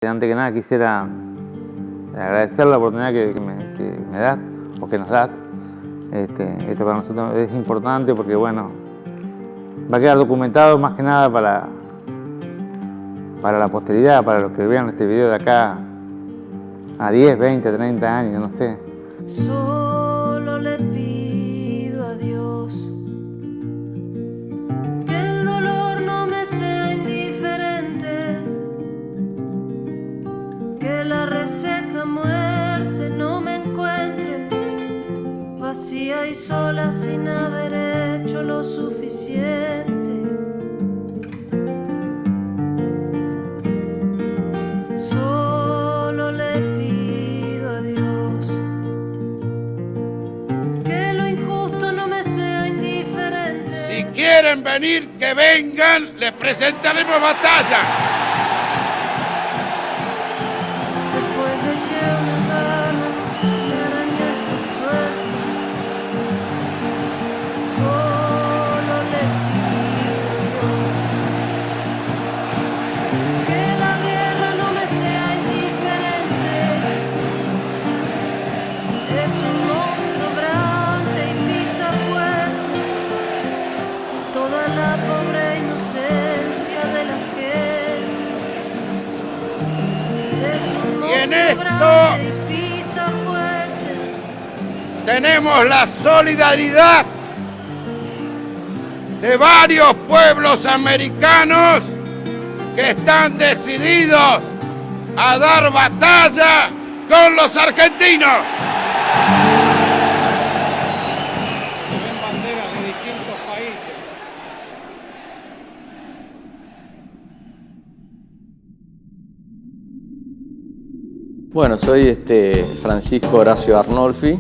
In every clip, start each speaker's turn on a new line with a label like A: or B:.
A: Antes que nada quisiera agradecer la oportunidad que me das, o que nos das. Esto para nosotros es importante porque, bueno, va a quedar documentado más que nada para la posteridad, para los que vean este video de acá a 10, 20, 30 años, no sé.
B: Solo le pido a Dios que el dolor no me sea indiferente, que la reseca muerte no me encuentre vacía y sola sin haber hecho lo suficiente. Solo le pido a Dios que lo injusto no me sea indiferente.
C: Si quieren venir, que vengan, les presentaremos batalla.
B: Después de que una garra me arañó esta suerte, solo le pido a Dios que la guerra no me sea indiferente. Es un monstruo grande y pisa fuerte toda la pobre inocencia de la gente. Es un
C: Y en
B: monstruo
C: esto
B: grande y pisa fuerte.
C: tenemos la solidaridad de varios pueblos americanos que están decididos a dar batalla con los argentinos.
D: Se ven banderas de distintos países.
E: Bueno, soy Francisco Horacio Arnolfi,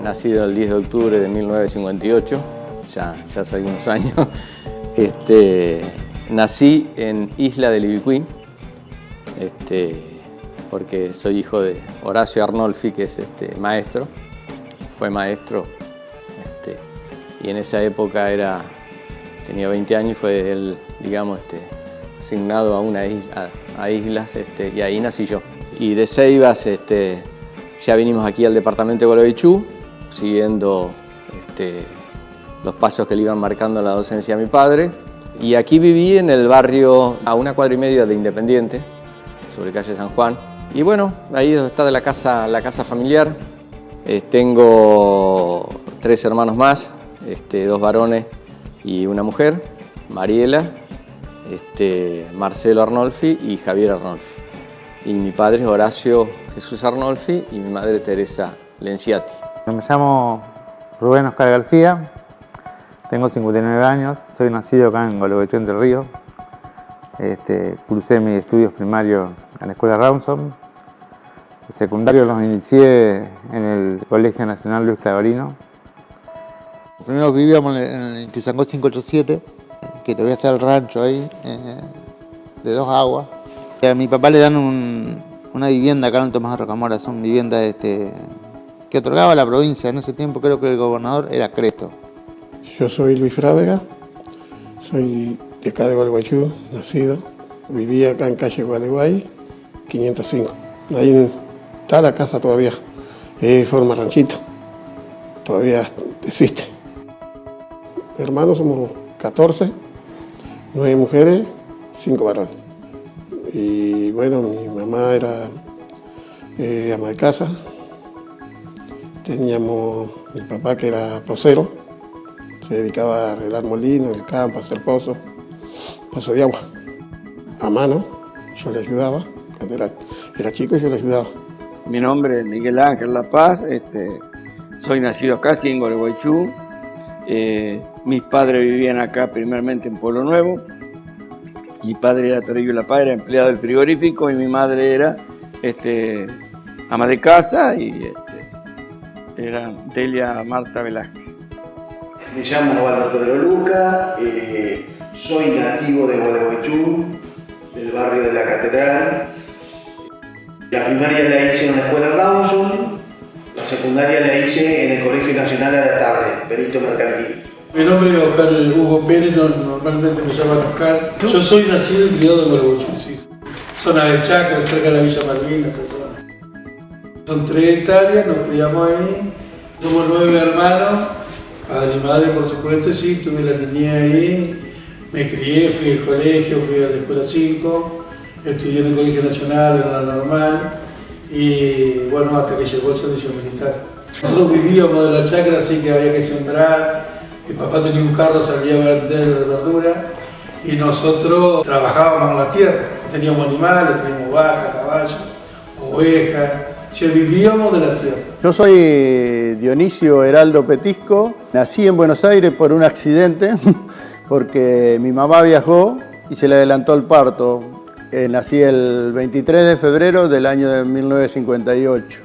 E: nacido el 10 de octubre de 1958, ya hace algunos años. Nací en Isla del Ibicuí, porque soy hijo de Horacio Arnolfi, que es maestro, fue maestro, y en esa época tenía 20 años y fue él, digamos, asignado a una isla, a islas, y ahí nací yo. Y de Ceibas ya vinimos aquí al departamento de Gualeguaychú, siguiendo los pasos que le iban marcando la docencia a mi padre. Y aquí viví en el barrio a 1,5 cuadras de Independiente, sobre calle San Juan. Y bueno, ahí es donde está la casa familiar. Tengo 3 hermanos más, 2 varones y una mujer, Mariela, Marcelo Arnolfi y Javier Arnolfi. Y mi padre es Horacio Jesús Arnolfi y mi madre Teresa Lenciati.
A: Me llamo Rubén Oscar García, tengo 59 años, soy nacido acá en Gualeguaychú, Entre Ríos. Cursé mis estudios primarios en la escuela Rawson. El secundario los inicié en el Colegio Nacional Luis Clavarino. Primero vivíamos en el Tizangó 587, que todavía está el rancho ahí, de 2 aguas. Y a mi papá le dan una vivienda acá en Tomás de Rocamora, son viviendas que otorgaba la provincia. En ese tiempo creo que el gobernador era Creto.
F: Yo soy Luis Frávega, soy de acá de Gualeguaychú, nacido. Vivía acá en calle Gualeguay, 505. Ahí está la casa todavía, forma ranchito, todavía existe. Hermanos somos 14, 9 mujeres, 5 varones. Y bueno, mi mamá era ama de casa. Teníamos mi papá que era pocero, se dedicaba a arreglar molinos en el campo, a hacer pozo de agua. A mano, yo le ayudaba, cuando era chico yo le ayudaba.
G: Mi nombre es Miguel Ángel La Paz, soy nacido acá, sí, en Gualeguaychú. Mis padres vivían acá primeramente en Pueblo Nuevo. Mi padre era Toribio La Paz, era empleado del frigorífico, y mi madre era ama de casa y era Delia Marta Velázquez.
H: Me llamo Waldo Pedro Luca, soy nativo de Gualeguaychú, del barrio de la Catedral. La primaria la hice en la escuela Rawson, la secundaria la hice en el Colegio Nacional a la tarde, perito mercantil.
I: Mi nombre es Oscar Hugo Pérez, normalmente me llaman Oscar. Yo soy nacido y criado en Gualeguaychú, sí. zona de Chacra, cerca de la Villa Malvinas, esa zona. Son 3 hectáreas, nos criamos ahí, somos 9 hermanos, padre y madre por supuesto, sí, tuve la niñez ahí, me crié, fui al colegio, fui a la escuela 5, estudié en el Colegio Nacional, en la normal, y bueno, hasta que llegó el servicio militar. Nosotros vivíamos de la chacra, así que había que sembrar, mi papá tenía un carro, salía a vender verdura, y nosotros trabajábamos en la tierra, teníamos animales, teníamos vacas, caballos, ovejas, vivíamos de la tierra.
J: Yo soy Dionisio Heraldo Petisco, nací en Buenos Aires por un accidente, porque mi mamá viajó y se le adelantó el parto. Nací el 23 de febrero del año de 1958.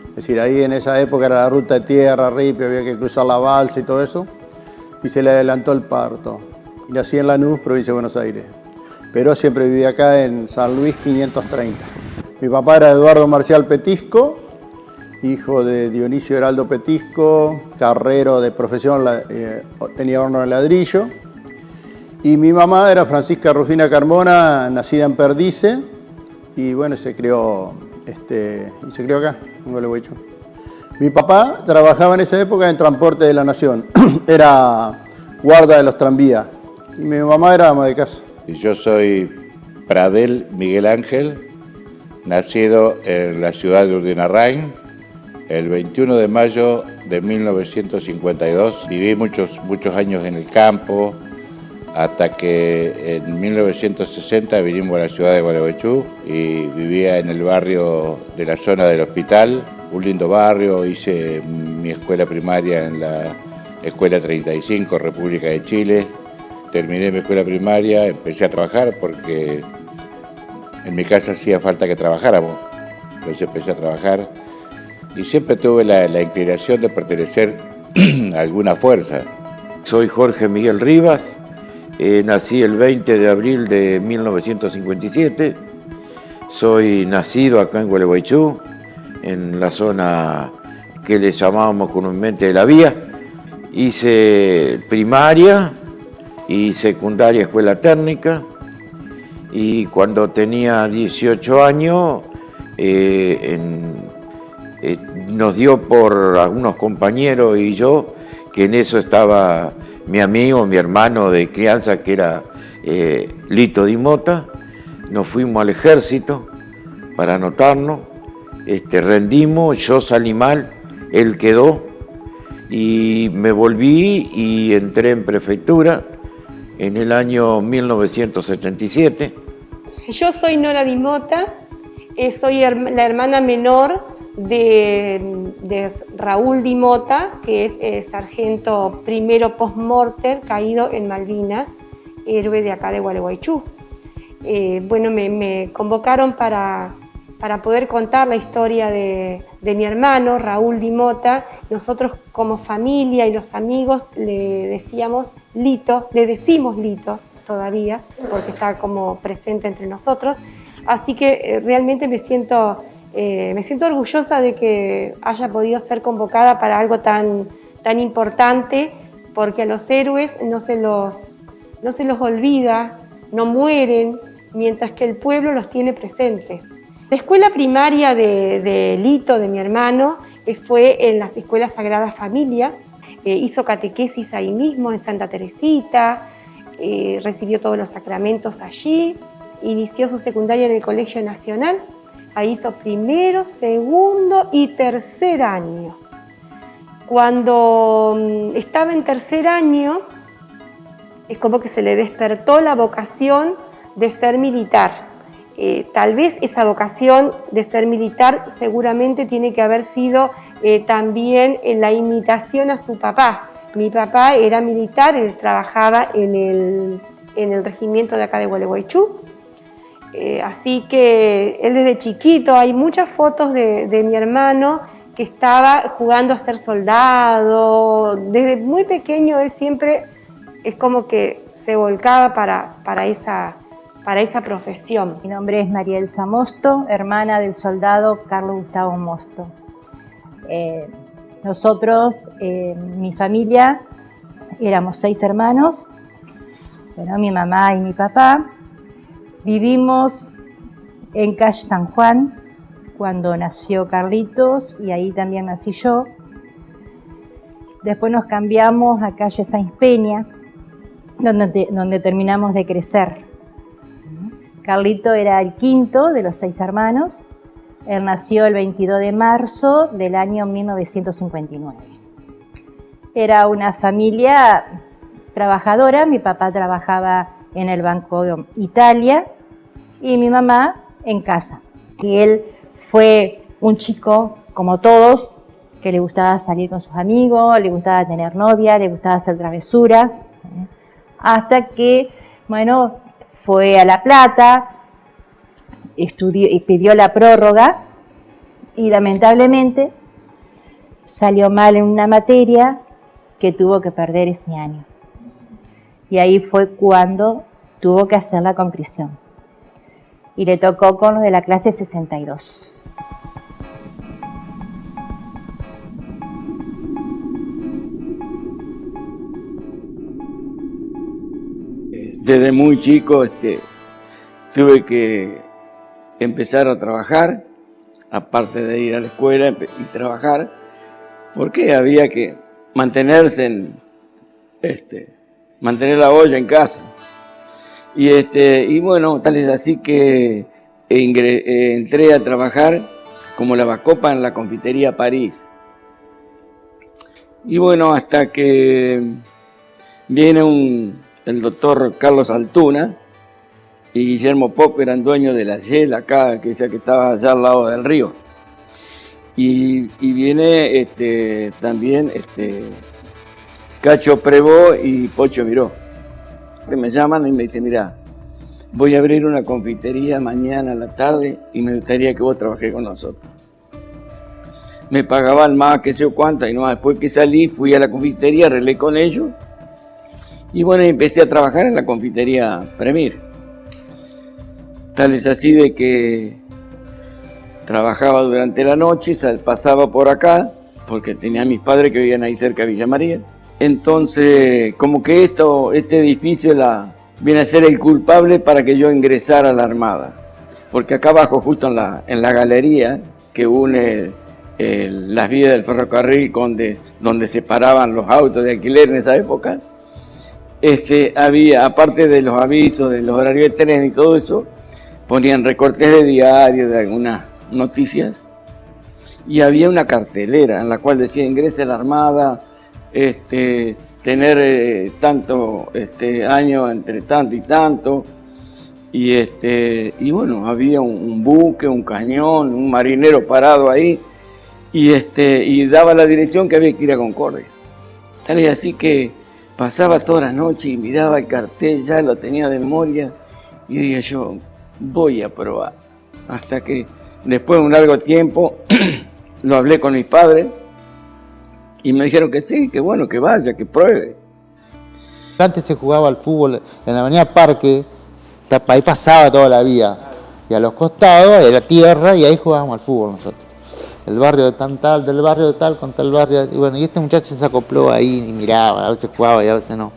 J: Es decir, ahí en esa época era la ruta de tierra, ripio, había que cruzar la balsa y todo eso, y se le adelantó el parto. Y nací en Lanús, provincia de Buenos Aires, pero siempre viví acá en San Luis 530. Mi papá era Eduardo Marcial Petisco, hijo de Dionisio Heraldo Petisco, carrero de profesión, tenía horno de ladrillo. Y mi mamá era Francisca Rufina Carmona, nacida en Perdice, y bueno, se crió acá, en Gualeguaychú. Mi papá trabajaba en esa época en Transporte de la Nación, era guarda de los tranvías, y mi mamá era ama de casa.
C: Yo soy Pradel Miguel Ángel, nacido en la ciudad de Urdinarrain, el 21 de mayo de 1952. Viví muchos años en el campo, hasta que en 1960 vinimos a la ciudad de Gualeguaychú y vivía en el barrio de la zona del hospital, un lindo barrio. Hice mi escuela primaria en la Escuela 35, República de Chile. Terminé mi escuela primaria, empecé a trabajar porque en mi casa hacía falta que trabajáramos. Entonces empecé a trabajar y siempre tuve la inclinación de pertenecer a alguna fuerza.
K: Soy Jorge Miguel Rivas. Nací el 20 de abril de 1957, soy nacido acá en Gualeguaychú, en la zona que le llamábamos comúnmente de la Vía. Hice primaria y secundaria escuela técnica, y cuando tenía 18 años nos dio por algunos compañeros y yo, que en eso estaba mi amigo, mi hermano de crianza, que era Lito Di Mota. Nos fuimos al ejército para anotarnos, rendimos, yo salí mal, él quedó, y me volví y entré en prefectura en el año 1977.
L: Yo soy Nora Di Mota, soy la hermana menor de Raúl Di Mota, que es sargento primero post-mortem caído en Malvinas, héroe de acá de Gualeguaychú. Bueno, me convocaron para poder contar la historia de mi hermano, Raúl Di Mota. Nosotros como familia y los amigos le decíamos Lito, le decimos Lito todavía, porque está como presente entre nosotros. Así que realmente me siento orgullosa de que haya podido ser convocada para algo tan importante, porque a los héroes no se los olvida, no mueren, mientras que el pueblo los tiene presentes. La escuela primaria de Lito, de mi hermano, fue en la Escuela Sagrada Familia. Hizo catequesis ahí mismo, en Santa Teresita, recibió todos los sacramentos allí, inició su secundaria en el Colegio Nacional. Ahí hizo primero, segundo y tercer año. Cuando estaba en tercer año, es como que se le despertó la vocación de ser militar. Tal vez esa vocación de ser militar seguramente tiene que haber sido también en la imitación a su papá. Mi papá era militar, él trabajaba en el regimiento de acá de Gualeguaychú. Así que él desde chiquito, hay muchas fotos de mi hermano que estaba jugando a ser soldado. Desde muy pequeño él siempre es como que se volcaba para esa profesión.
M: Mi nombre es María Elsa Mosto, hermana del soldado Carlos Gustavo Mosto. Nosotros, mi familia, éramos 6 hermanos, bueno, mi mamá y mi papá. Vivimos en calle San Juan, cuando nació Carlitos, y ahí también nací yo. Después nos cambiamos a calle Sáenz Peña, donde terminamos de crecer. Carlito era el quinto de los 6 hermanos. Él nació el 22 de marzo del año 1959. Era una familia trabajadora. Mi papá trabajaba en el Banco Italia y mi mamá en casa. Y él fue un chico, como todos, que le gustaba salir con sus amigos, le gustaba tener novia, le gustaba hacer travesuras, hasta que, bueno, fue a La Plata, estudió y pidió la prórroga y lamentablemente salió mal en una materia que tuvo que perder ese año. Y ahí fue cuando tuvo que hacer la conclusión. Y le tocó con los de la clase 62.
G: Desde muy chico tuve que empezar a trabajar, aparte de ir a la escuela y trabajar, porque había que mantenerse mantener la olla en casa. Y bueno, tal es así que entré a trabajar como lavacopa en la confitería París. Y bueno, hasta que viene el doctor Carlos Altuna y Guillermo Pop, eran dueños de la Shell acá, que estaba allá al lado del río. Y viene también Cacho Prevó y Pocho Miró. Me llaman y me dicen, mira, voy a abrir una confitería mañana a la tarde y me gustaría que vos trabajes con nosotros. Me pagaban más que sé yo cuánto, y no, después que salí fui a la confitería, arreglé con ellos y bueno, empecé a trabajar en la confitería Premier. Tal es así de que trabajaba durante la noche, pasaba por acá, porque tenía a mis padres que vivían ahí cerca de Villa María. Entonces, como que este edificio viene a ser el culpable para que yo ingresara a la Armada. Porque acá abajo, justo en la galería que une las vías del ferrocarril donde se paraban los autos de alquiler en esa época, había, aparte de los avisos, de los horarios de tren y todo eso, ponían recortes de diario, de algunas noticias, y había una cartelera en la cual decía ingrese a la Armada, tener tanto año entre tanto y tanto, y bueno, había un buque, un cañón, un marinero parado ahí, y daba la dirección que había que ir a Concordia. Tal es así que pasaba toda la noche y miraba el cartel, ya lo tenía de memoria, y dije yo, voy a probar. Hasta que después de un largo tiempo lo hablé con mis padres y me dijeron que sí, que bueno, que vaya, que pruebe.
A: Antes se jugaba al fútbol en la avenida Parque, ahí pasaba toda la vía, y a los costados era tierra y ahí jugábamos al fútbol nosotros. El barrio de del barrio de tal con tal barrio, y bueno, y este muchacho se acopló ahí y miraba, a veces jugaba y a veces no.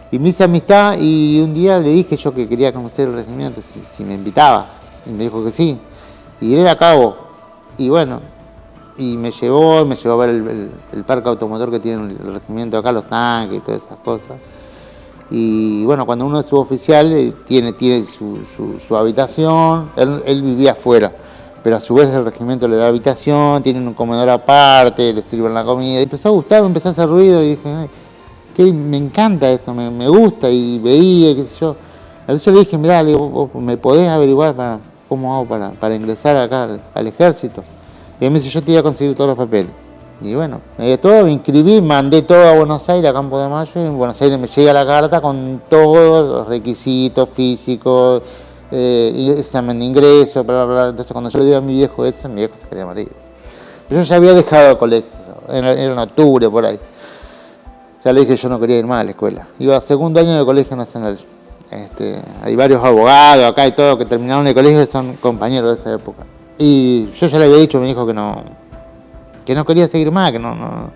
A: Y me hice amistad y un día le dije yo que quería conocer el regimiento, si me invitaba, y me dijo que sí. Y él era cabo, y bueno, y me llevó a ver el parque automotor que tiene el regimiento acá, los tanques y todas esas cosas. Y bueno, cuando uno es suboficial tiene su habitación, él vivía afuera, pero a su vez el regimiento le da habitación, tienen un comedor aparte, le sirven la comida. Y empezó a gustar, empezó a hacer ruido y dije, ay, que me encanta esto, me gusta, y veía, qué sé yo. Entonces yo le dije, mirá, ¿me podés averiguar cómo hago para ingresar acá al ejército? Y él me dice, yo te iba a conseguir todos los papeles. Y bueno, me dio todo, me inscribí, mandé todo a Buenos Aires, a Campo de Mayo, y en Buenos Aires me llega la carta con todos los requisitos físicos, examen de ingreso, bla, bla, bla. Entonces cuando yo le digo a mi viejo eso, mi viejo se quería morir. Yo ya había dejado el colegio, era en octubre por ahí. Ya le dije que yo no quería ir más a la escuela. Iba a segundo año del Colegio Nacional. Hay varios abogados acá y todo que terminaron el colegio y son compañeros de esa época. Y yo ya le había dicho a mi hijo que no quería seguir más, que no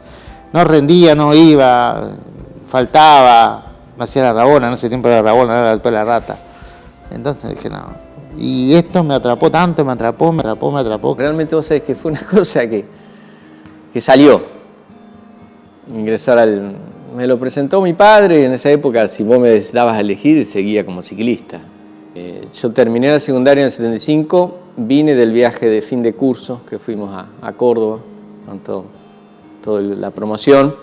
A: rendía, no iba, faltaba, me hacía la rabona, en ese tiempo era rabona, era después la rata. Entonces dije, no, Y esto me atrapó tanto, me atrapó.
E: Realmente vos sabés que fue una cosa que salió. Me lo presentó mi padre, y en esa época, si vos me dabas a elegir, seguía como ciclista. Yo terminé la secundaria en el 75, vine del viaje de fin de curso, que fuimos a Córdoba, con toda la promoción,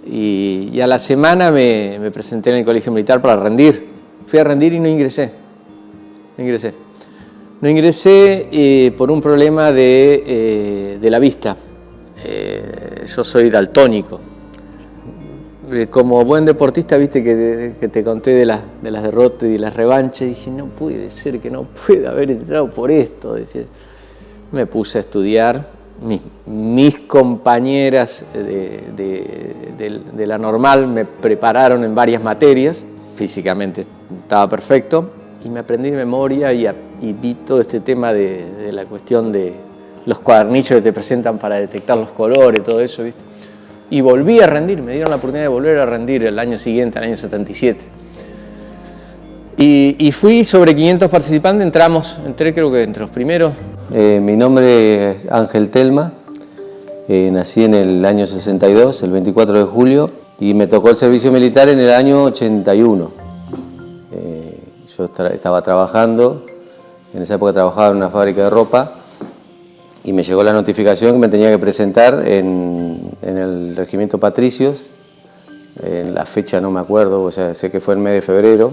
E: y a la semana me presenté en el colegio militar para rendir. Fui a rendir y no ingresé. No ingresé por un problema de la vista. Yo soy daltónico. Como buen deportista, viste que te conté de las derrotas y las revanchas, dije, no puede ser que no pueda haber entrado por esto. Decía, me puse a estudiar, mis compañeras de la normal me prepararon en varias materias, físicamente estaba perfecto, y me aprendí de memoria y vi todo este tema de la cuestión de los cuadernillos que te presentan para detectar los colores, todo eso, ¿viste? Y volví a rendir, me dieron la oportunidad de volver a rendir el año siguiente, el año 77. Y fui sobre 500 participantes, entré creo que entre los primeros.
N: Mi nombre es Ángel Telma, nací en el año 62, el 24 de julio, y me tocó el servicio militar en el año 81. Yo estaba trabajando, en esa época trabajaba en una fábrica de ropa, y me llegó la notificación que me tenía que presentar en el Regimiento Patricios, en la fecha no me acuerdo, o sea, sé que fue el mes de febrero,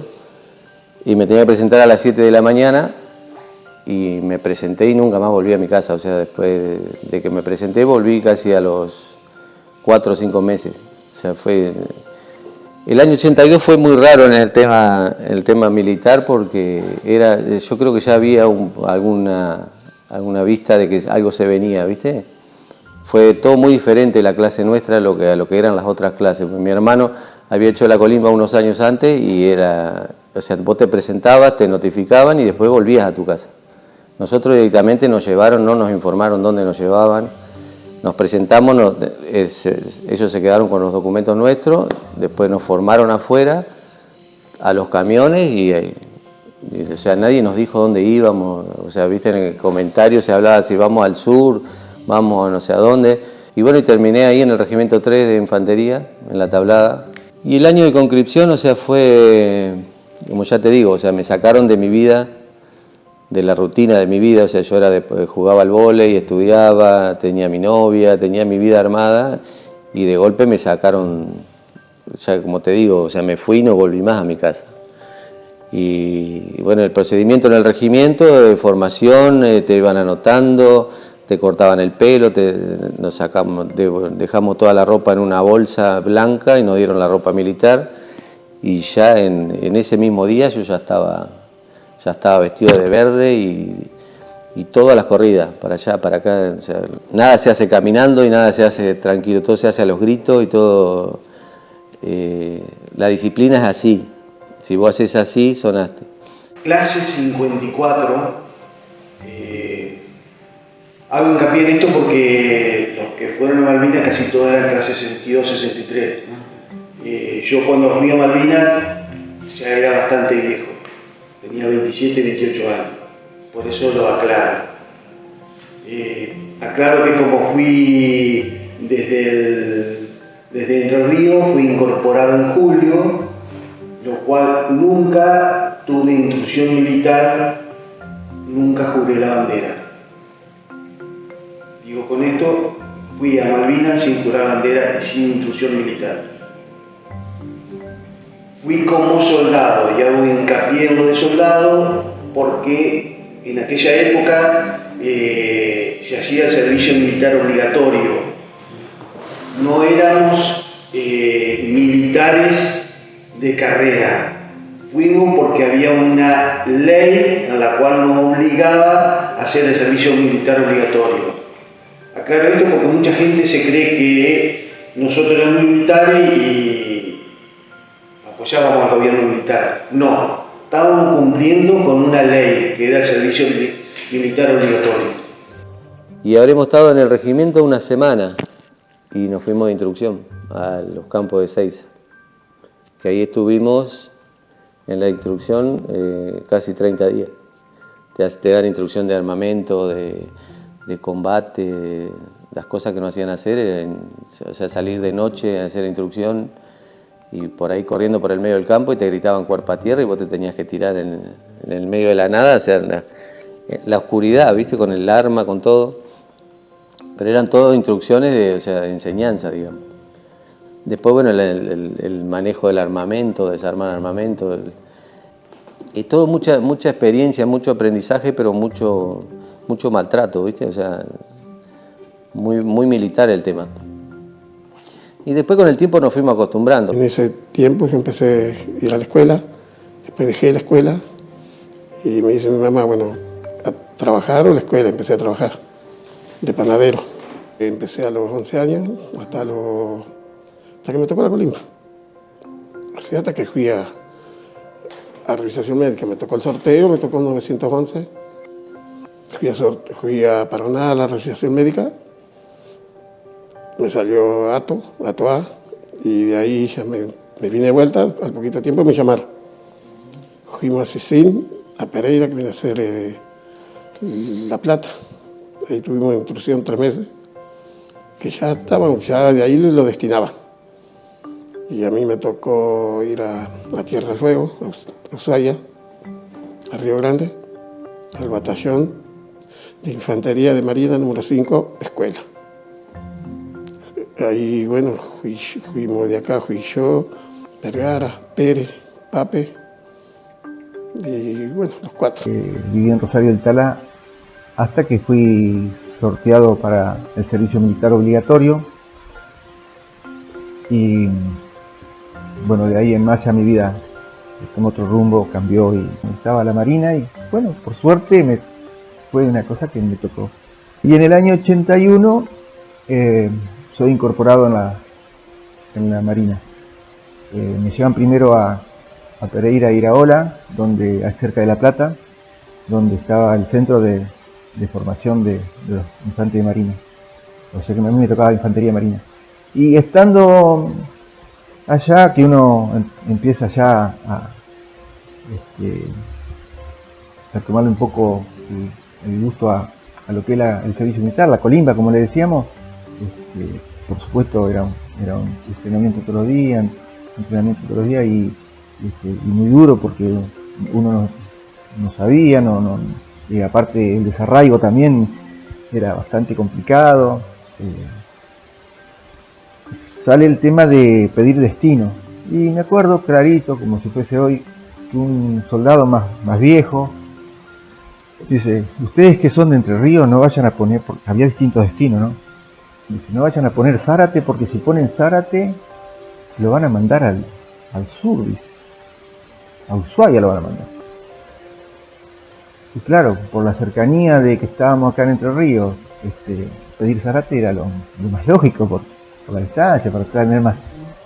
N: y me tenía que presentar a las 7 de la mañana, y me presenté y nunca más volví a mi casa. O sea, después de que me presenté volví casi a los 4 o 5 meses. O sea, el año 82 fue muy raro en el tema militar, porque yo creo que ya había alguna vista de que algo se venía, ¿viste? Fue todo muy diferente la clase nuestra a lo que eran las otras clases. Mi hermano había hecho la colimba unos años antes y o sea, vos te presentabas, te notificaban y después volvías a tu casa. Nosotros directamente nos llevaron, no nos informaron dónde nos llevaban, nos presentamos, ellos se quedaron con los documentos nuestros, después nos formaron afuera a los camiones y o sea, nadie nos dijo dónde íbamos. O sea, viste, en el comentario se hablaba si vamos al sur, vamos a no sé a dónde. Y bueno, y terminé ahí en el Regimiento 3 de Infantería, en La Tablada. Y el año de conscripción, o sea, fue, como ya te digo, o sea, me sacaron de mi vida, de la rutina de mi vida. O sea, yo jugaba al vóley, estudiaba, tenía mi novia, tenía mi vida armada, y de golpe me sacaron, o sea, como te digo, o sea, me fui y no volví más a mi casa. Y bueno, el procedimiento en el regimiento de formación, te iban anotando, te cortaban el pelo, dejamos toda la ropa en una bolsa blanca y nos dieron la ropa militar, y ya en ese mismo día yo ya estaba vestido de verde y todas las corridas, para allá, para acá. O sea, nada se hace caminando y nada se hace tranquilo, todo se hace a los gritos y todo. La disciplina es así. Si vos haces así, sonaste.
H: Clase 54, hago hincapié en esto porque los que fueron a Malvinas casi todos eran clase 62-63. Yo cuando fui a Malvinas ya era bastante viejo, tenía 27, 28 años, por eso lo aclaro. Aclaro que como fui desde Entre Ríos, fui incorporado en julio, lo cual nunca tuve instrucción militar, nunca juré la bandera. Digo, con esto fui a Malvinas sin jurar bandera y sin instrucción militar. Fui como soldado, y hago hincapié en lo de soldado porque en aquella época se hacía el servicio militar obligatorio. No éramos militares de carrera. Fuimos porque había una ley a la cual nos obligaba a hacer el servicio militar obligatorio. Aclaro esto porque mucha gente se cree que nosotros éramos militares y apoyábamos al gobierno militar. No, estábamos cumpliendo con una ley que era el servicio militar obligatorio.
N: Y habremos estado en el regimiento una semana y nos fuimos de instrucción a los campos de Seiza. Que ahí estuvimos en la instrucción casi 30 días. te dan instrucción de armamento, de combate, las cosas que nos hacían hacer, o sea, salir de noche a hacer instrucción y por ahí corriendo por el medio del campo y te gritaban cuerpo a tierra y vos te tenías que tirar en el medio de la nada, o sea, la oscuridad, ¿viste? Con el arma, con todo. Pero eran todo instrucciones de enseñanza, digamos. Después, bueno, el manejo del armamento, desarmar armamento. Y todo mucha experiencia, mucho aprendizaje, pero mucho maltrato, ¿viste? O sea, muy militar el tema. Y después con el tiempo nos fuimos acostumbrando.
F: En ese tiempo yo empecé a ir a la escuela, después dejé la escuela y me dice mi mamá, bueno, ¿a trabajar o la escuela? Empecé a trabajar de panadero. Empecé a los 11 años hasta que me tocó la colimba. Así hasta que fui a revisación médica, me tocó el sorteo, me tocó 911. Fui a Paraná a la revisación médica. Me salió Ato A, y de ahí ya me vine de vuelta, al poquito tiempo me llamaron. Fuimos a Sicín, a Pereira, que viene a ser La Plata. Ahí tuvimos instrucción 3 meses, que ya de ahí lo destinaban. Y a mí me tocó ir a Tierra del Fuego, a Ushuaia, a Río Grande, al batallón de Infantería de Marina número 5, escuela. Ahí, bueno, fuimos de acá, fui yo, Vergara, Pérez, Pape, y bueno, los 4.
O: Viví en Rosario del Tala hasta que fui sorteado para el servicio militar obligatorio. Y bueno, de ahí en más ya mi vida tomó otro rumbo, cambió y estaba la Marina y bueno, por suerte fue una cosa que me tocó. Y en el año 81 soy incorporado en la Marina. Me llevan primero a Pereira, Iraola, cerca de La Plata, donde estaba el centro de formación de los infantes de Marina. O sea que a mí me tocaba infantería marina. Y estando allá, que uno empieza ya a tomarle un poco el gusto a lo que era el servicio militar, la colimba, como le decíamos. Por supuesto era un entrenamiento todos los días, y muy duro porque uno no sabía, y aparte el desarraigo también era bastante complicado. Sale el tema de pedir destino y me acuerdo clarito, como si fuese hoy, que un soldado más viejo dice: ustedes que son de Entre Ríos no vayan a poner, porque había distintos destinos, ¿no? Dice: no vayan a poner Zárate, porque si ponen Zárate lo van a mandar al sur, dice. A Ushuaia lo van a mandar. Y claro, por la cercanía de que estábamos acá en Entre Ríos, pedir Zárate era lo más lógico por la distancia, para tener más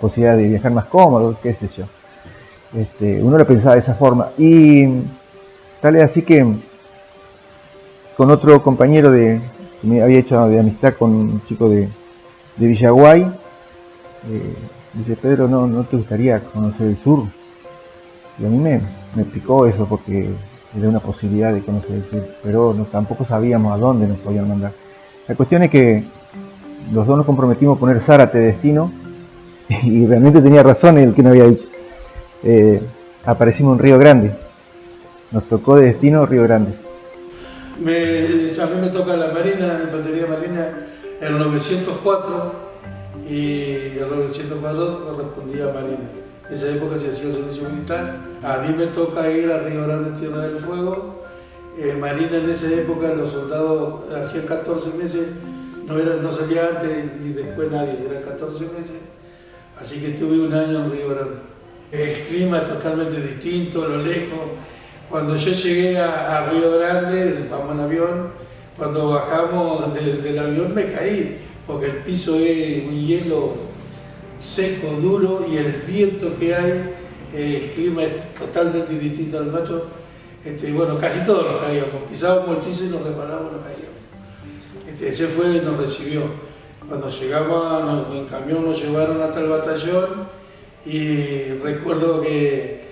O: posibilidad de viajar más cómodo, qué sé yo. Uno lo pensaba de esa forma. Y tal es así que con otro compañero que me había hecho de amistad con un chico de Villaguay, dice: Pedro, ¿no te gustaría conocer el sur? Y a mí me picó eso porque era una posibilidad de conocer el sur, pero tampoco sabíamos a dónde nos podían mandar. La cuestión es que los dos nos comprometimos a poner Zárate de destino, y realmente tenía razón el que nos había dicho. Aparecimos en Río Grande, nos tocó de destino Río Grande.
I: A mí me toca la Marina, Infantería Marina, en el 904, y el 904 correspondía a Marina. En esa época se hacía el servicio militar. A mí me toca ir a Río Grande, Tierra del Fuego. Marina en esa época, los soldados hacían 14 meses, no salía antes ni después nadie, eran 14 meses. Así que estuve un año en Río Grande. El clima es totalmente distinto, lo lejos. Cuando yo llegué a Río Grande, vamos en avión, cuando bajamos del avión me caí, porque el piso es un hielo seco, duro, y el viento que hay, el clima es totalmente distinto al nuestro. Bueno, casi todos nos caíamos, pisábamos el piso y nos reparábamos, nos caíamos. Ese fue y nos recibió. Cuando llegamos en camión nos llevaron hasta el batallón, y recuerdo que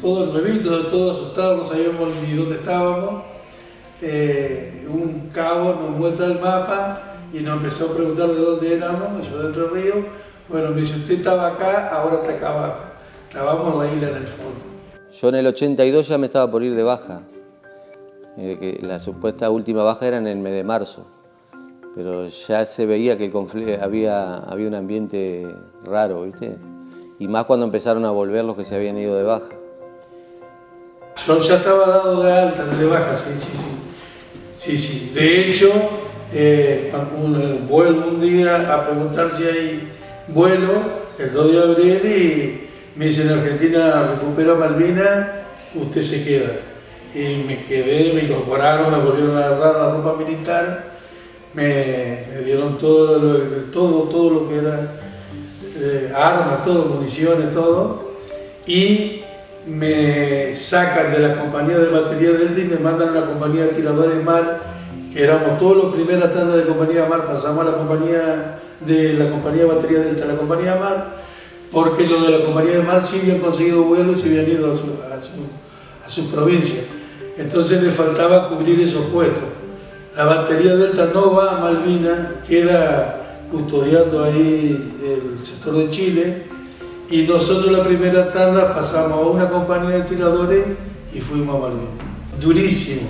I: todos nuevitos, todos asustados, no sabíamos ni dónde estábamos. Un cabo nos muestra el mapa y nos empezó a preguntar de dónde éramos, yo de Entre Ríos. Bueno, me dice, usted estaba acá, ahora está acá abajo. Estábamos en la isla en el fondo.
N: Yo en el 82 ya me estaba por ir de baja. Que la supuesta última baja era en el mes de marzo. Pero ya se veía que había un ambiente raro, ¿viste? Y más cuando empezaron a volver los que se habían ido de baja.
I: Yo ya estaba dado de alta, de baja, sí. De hecho, cuando vuelvo un día a preguntar si hay vuelo, el 2 de abril, y me dicen, Argentina recupera Malvinas, usted se queda. Y me quedé, me incorporaron, me volvieron a agarrar la ropa militar, me dieron todo lo que era armas, todo, municiones, todo, y me sacan de la compañía de batería Delta y me mandan a la compañía de tiradores mar, que éramos todos los primeras tandas de compañía mar, pasamos a la compañía de batería Delta a la compañía mar, porque los de la compañía de mar sí habían conseguido vuelo y se habían ido a su provincia. Entonces le faltaba cubrir esos puestos. La batería Delta no va a Malvinas, queda custodiando ahí el sector de Chile, y nosotros la primera tanda pasamos a una compañía de tiradores y fuimos a Malvinas. Durísimo.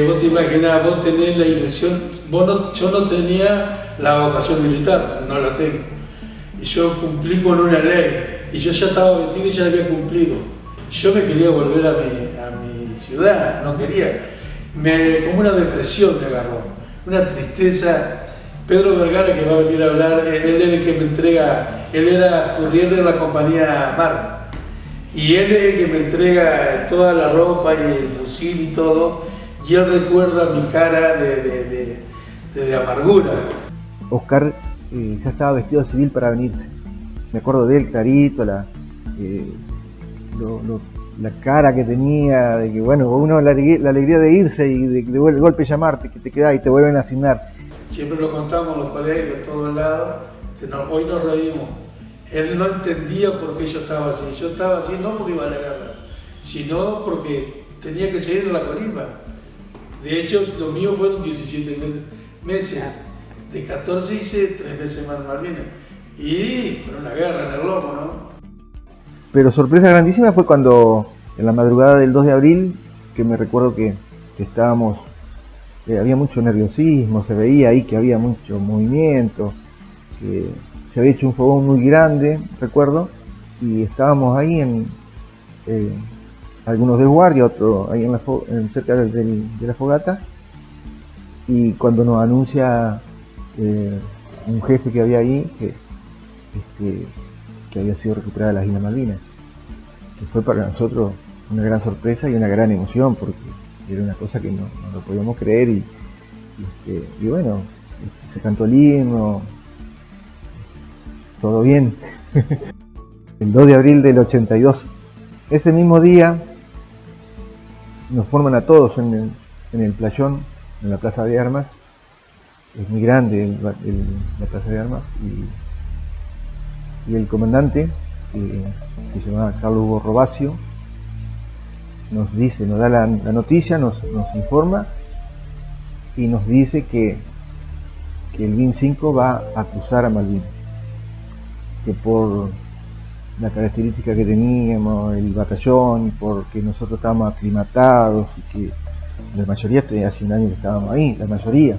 I: Vos te imaginás, vos tenés la ilusión, yo no tenía la vocación militar, no la tengo. Y yo cumplí con una ley, y yo ya estaba metido y ya la había cumplido. Yo me quería volver a mi ciudad, no quería. Como una depresión me agarró, una tristeza. Pedro Vergara, que va a venir a hablar, él era el que me entrega, él era furrier de la compañía Mar, y él es el que me entrega toda la ropa y el fusil y todo, y él recuerda mi cara de amargura.
O: Oscar ya estaba vestido de civil para venirse. Me acuerdo de él clarito, la cara que tenía, de que bueno, uno la alegría de irse y de golpe llamarte, que te quedás y te vuelven a asignar.
I: Siempre lo contamos en los colegios, en todos lados, hoy nos reímos. Él no entendía por qué yo estaba así. Yo estaba así no porque iba a la guerra, sino porque tenía que seguir en la colimba. De hecho, lo mío fueron 17 meses. De 14 hice 3 meses más en Malvinas. Y con una guerra en el lomo, ¿no?
O: Pero sorpresa grandísima fue cuando, en la madrugada del 2 de abril, que me recuerdo que estábamos, había mucho nerviosismo, se veía ahí que había mucho movimiento, que se había hecho un fogón muy grande, recuerdo, y estábamos ahí algunos de guardia, otros ahí cerca de la fogata, y cuando nos anuncia un jefe que había ahí que había sido recuperada las Islas Malvinas, que fue para nosotros una gran sorpresa y una gran emoción, porque era una cosa que no lo podíamos creer, y bueno, se cantó el himno, todo bien. El 2 de abril del 82, ese mismo día nos forman a todos en el playón, en la Plaza de Armas. Es muy grande la Plaza de Armas, y el comandante, que se llamaba Carlos Hugo Robacio, nos da la noticia, nos informa y nos dice que el BIN 5 va a cruzar a Malvinas, que por la característica que teníamos, el batallón, porque nosotros estábamos aclimatados y que la mayoría, hace un año que estábamos ahí, la mayoría,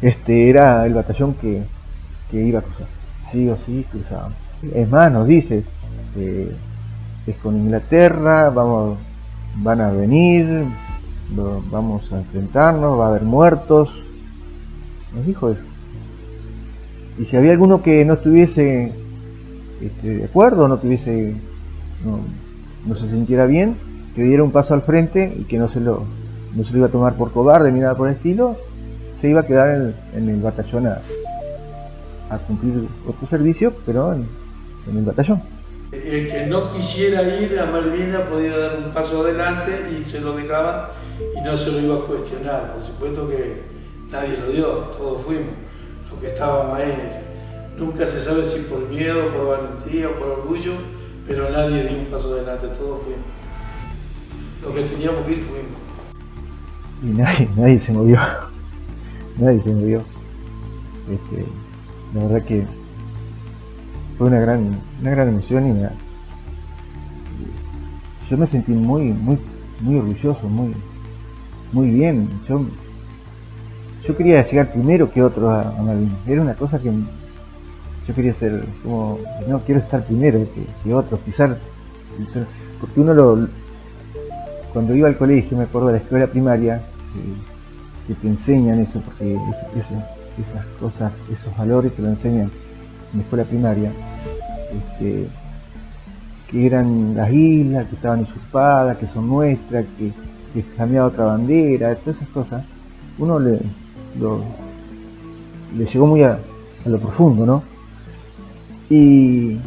O: era el batallón que iba a cruzar, sí o sí cruzábamos. Es más, nos dice, es con Inglaterra, van a venir, vamos a enfrentarnos, va a haber muertos, nos dijo eso. Y si había alguno que no estuviese de acuerdo, no se sintiera bien, que diera un paso al frente y que no se lo iba a tomar por cobarde ni nada por el estilo, se iba a quedar en el batallón a cumplir otro servicio, pero en el batallón.
I: El que no quisiera ir a Malvinas podía dar un paso adelante y se lo dejaba y no se lo iba a cuestionar. Por supuesto que nadie lo dio, todos fuimos los que estábamos ahí. Nunca se sabe si por miedo, por valentía o por orgullo, pero nadie dio un paso adelante, todos fuimos. Lo que teníamos que ir fuimos.
O: Y nadie se movió. Nadie se movió. La verdad que fue una gran emoción y yo me sentí muy orgulloso, muy bien. Yo quería llegar primero que otros a Malvinas. Era una cosa que yo quería ser, como, no, quiero estar primero que otros, pisar, porque uno cuando iba al colegio, me acuerdo de la escuela primaria, que te enseñan eso, porque esas cosas, esos valores te lo enseñan en la escuela primaria, que eran las islas, que estaban usurpadas, que son nuestras, que cambiaba otra bandera, todas esas cosas, uno le llegó muy a lo profundo, ¿no? Y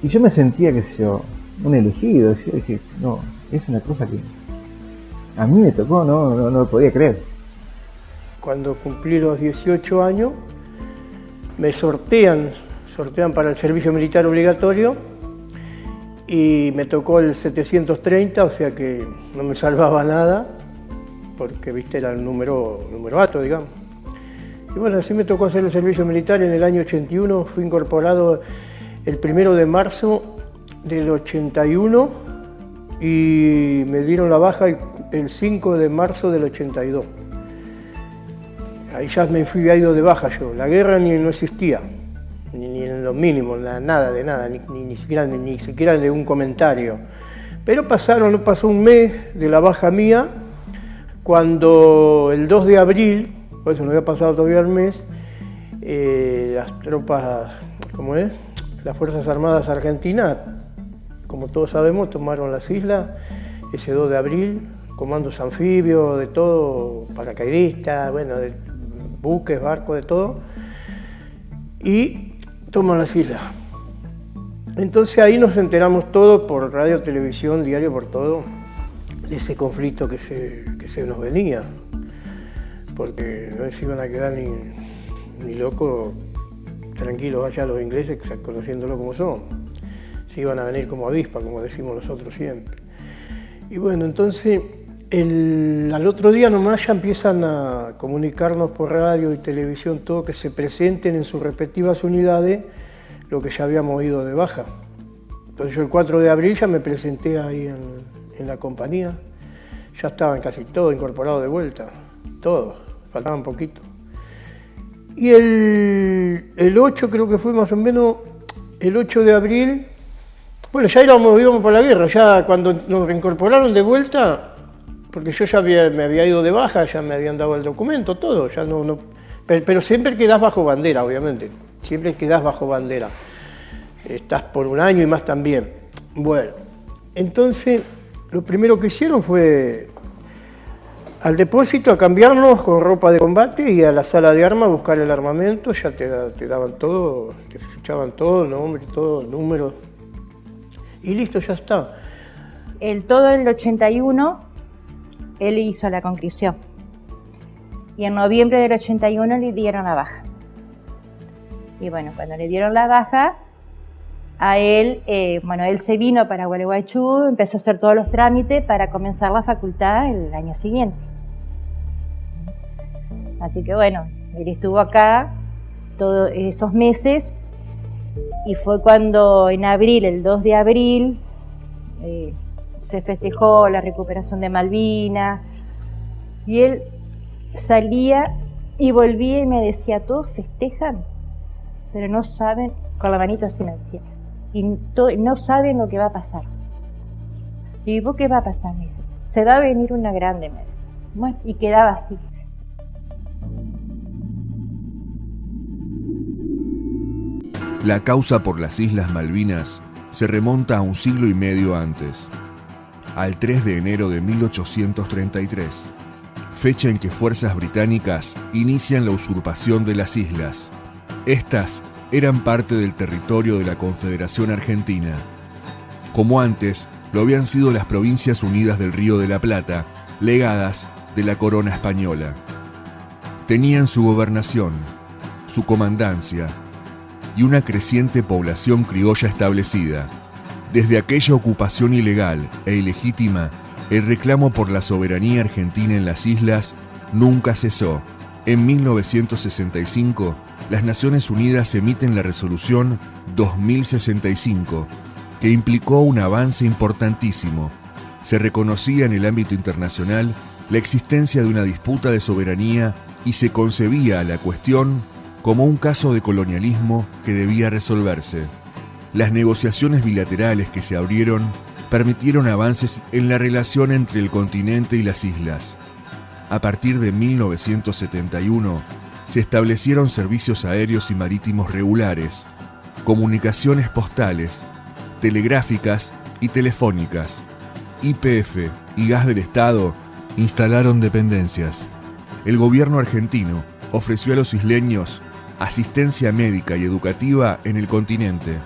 O: yo me sentía, qué sé yo, un elegido, dije, no, es una cosa que a mí me tocó, no lo podía creer.
P: Cuando cumplí los 18 años, me sortean para el servicio militar obligatorio y me tocó el 730, o sea que no me salvaba nada, porque viste era el número alto, digamos. Y bueno, así me tocó hacer el servicio militar en el año 81, fui incorporado el 1 de marzo del 81 y me dieron la baja el 5 de marzo del 82. Ahí ya me fui ido de baja yo, la guerra no existía, ni en lo mínimo, nada de nada, ni siquiera de un comentario. Pero no pasó un mes de la baja mía, cuando el 2 de abril, por eso no había pasado todavía el mes, las tropas, las Fuerzas Armadas Argentinas, como todos sabemos, tomaron las islas ese 2 de abril, comandos anfibios, de todo, paracaidistas, bueno, de buques, barcos, de todo, y toman las islas. Entonces ahí nos enteramos todos por radio, televisión, diario, por todo, de ese conflicto que se nos venía, porque no se iban a quedar ni locos, tranquilos allá los ingleses, conociéndolo como son. Se iban a venir como avispa, como decimos nosotros siempre. Y bueno, entonces al otro día nomás ya empiezan a comunicarnos por radio y televisión todo, que se presenten en sus respectivas unidades lo que ya habíamos ido de baja. Entonces yo el 4 de abril ya me presenté ahí en la compañía, ya estaban casi todos incorporados de vuelta, todos, faltaban poquito. Y el 8 creo que fue más o menos, el 8 de abril, bueno, ya íbamos por la guerra, ya cuando nos reincorporaron de vuelta, porque yo ya me había ido de baja, ya me habían dado el documento, todo, ya pero siempre quedás bajo bandera, obviamente, siempre quedás bajo bandera. Estás por un año y más también. Bueno, entonces lo primero que hicieron fue al depósito a cambiarnos con ropa de combate y a la sala de armas a buscar el armamento, ya te daban todo, te fichaban todo, nombre, todo, números, y listo, ya está.
M: Todo el 81, él hizo la conscripción. Y en noviembre del 81 le dieron la baja. Y bueno, cuando le dieron la baja, a él, él se vino para Gualeguaychú, empezó a hacer todos los trámites para comenzar la facultad el año siguiente. Así que bueno, él estuvo acá todos esos meses y fue cuando en abril, el 2 de abril, se festejó la recuperación de Malvinas y él salía y volvía y me decía, todos festejan, pero no saben, con la manita así me decía, y no saben lo que va a pasar. Y digo, ¿qué va a pasar? Me dice, se va a venir una grande, me dice. Bueno, y quedaba así.
Q: La causa por las Islas Malvinas se remonta a un siglo y medio antes, al 3 de enero de 1833, fecha en que fuerzas británicas inician la usurpación de las islas. Estas eran parte del territorio de la Confederación Argentina, como antes lo habían sido las Provincias Unidas del Río de la Plata, legadas de la corona española. Tenían su gobernación, su comandancia y una creciente población criolla establecida. Desde aquella ocupación ilegal e ilegítima, el reclamo por la soberanía argentina en las islas nunca cesó. En 1965, las Naciones Unidas emiten la resolución 2065, que implicó un avance importantísimo. Se reconocía en el ámbito internacional la existencia de una disputa de soberanía y se concebía la cuestión como un caso de colonialismo que debía resolverse. Las negociaciones bilaterales que se abrieron permitieron avances en la relación entre el continente y las islas. A partir de 1971, se establecieron servicios aéreos y marítimos regulares, comunicaciones postales, telegráficas y telefónicas. YPF y Gas del Estado instalaron dependencias. El gobierno argentino ofreció a los isleños asistencia médica y educativa en el continente.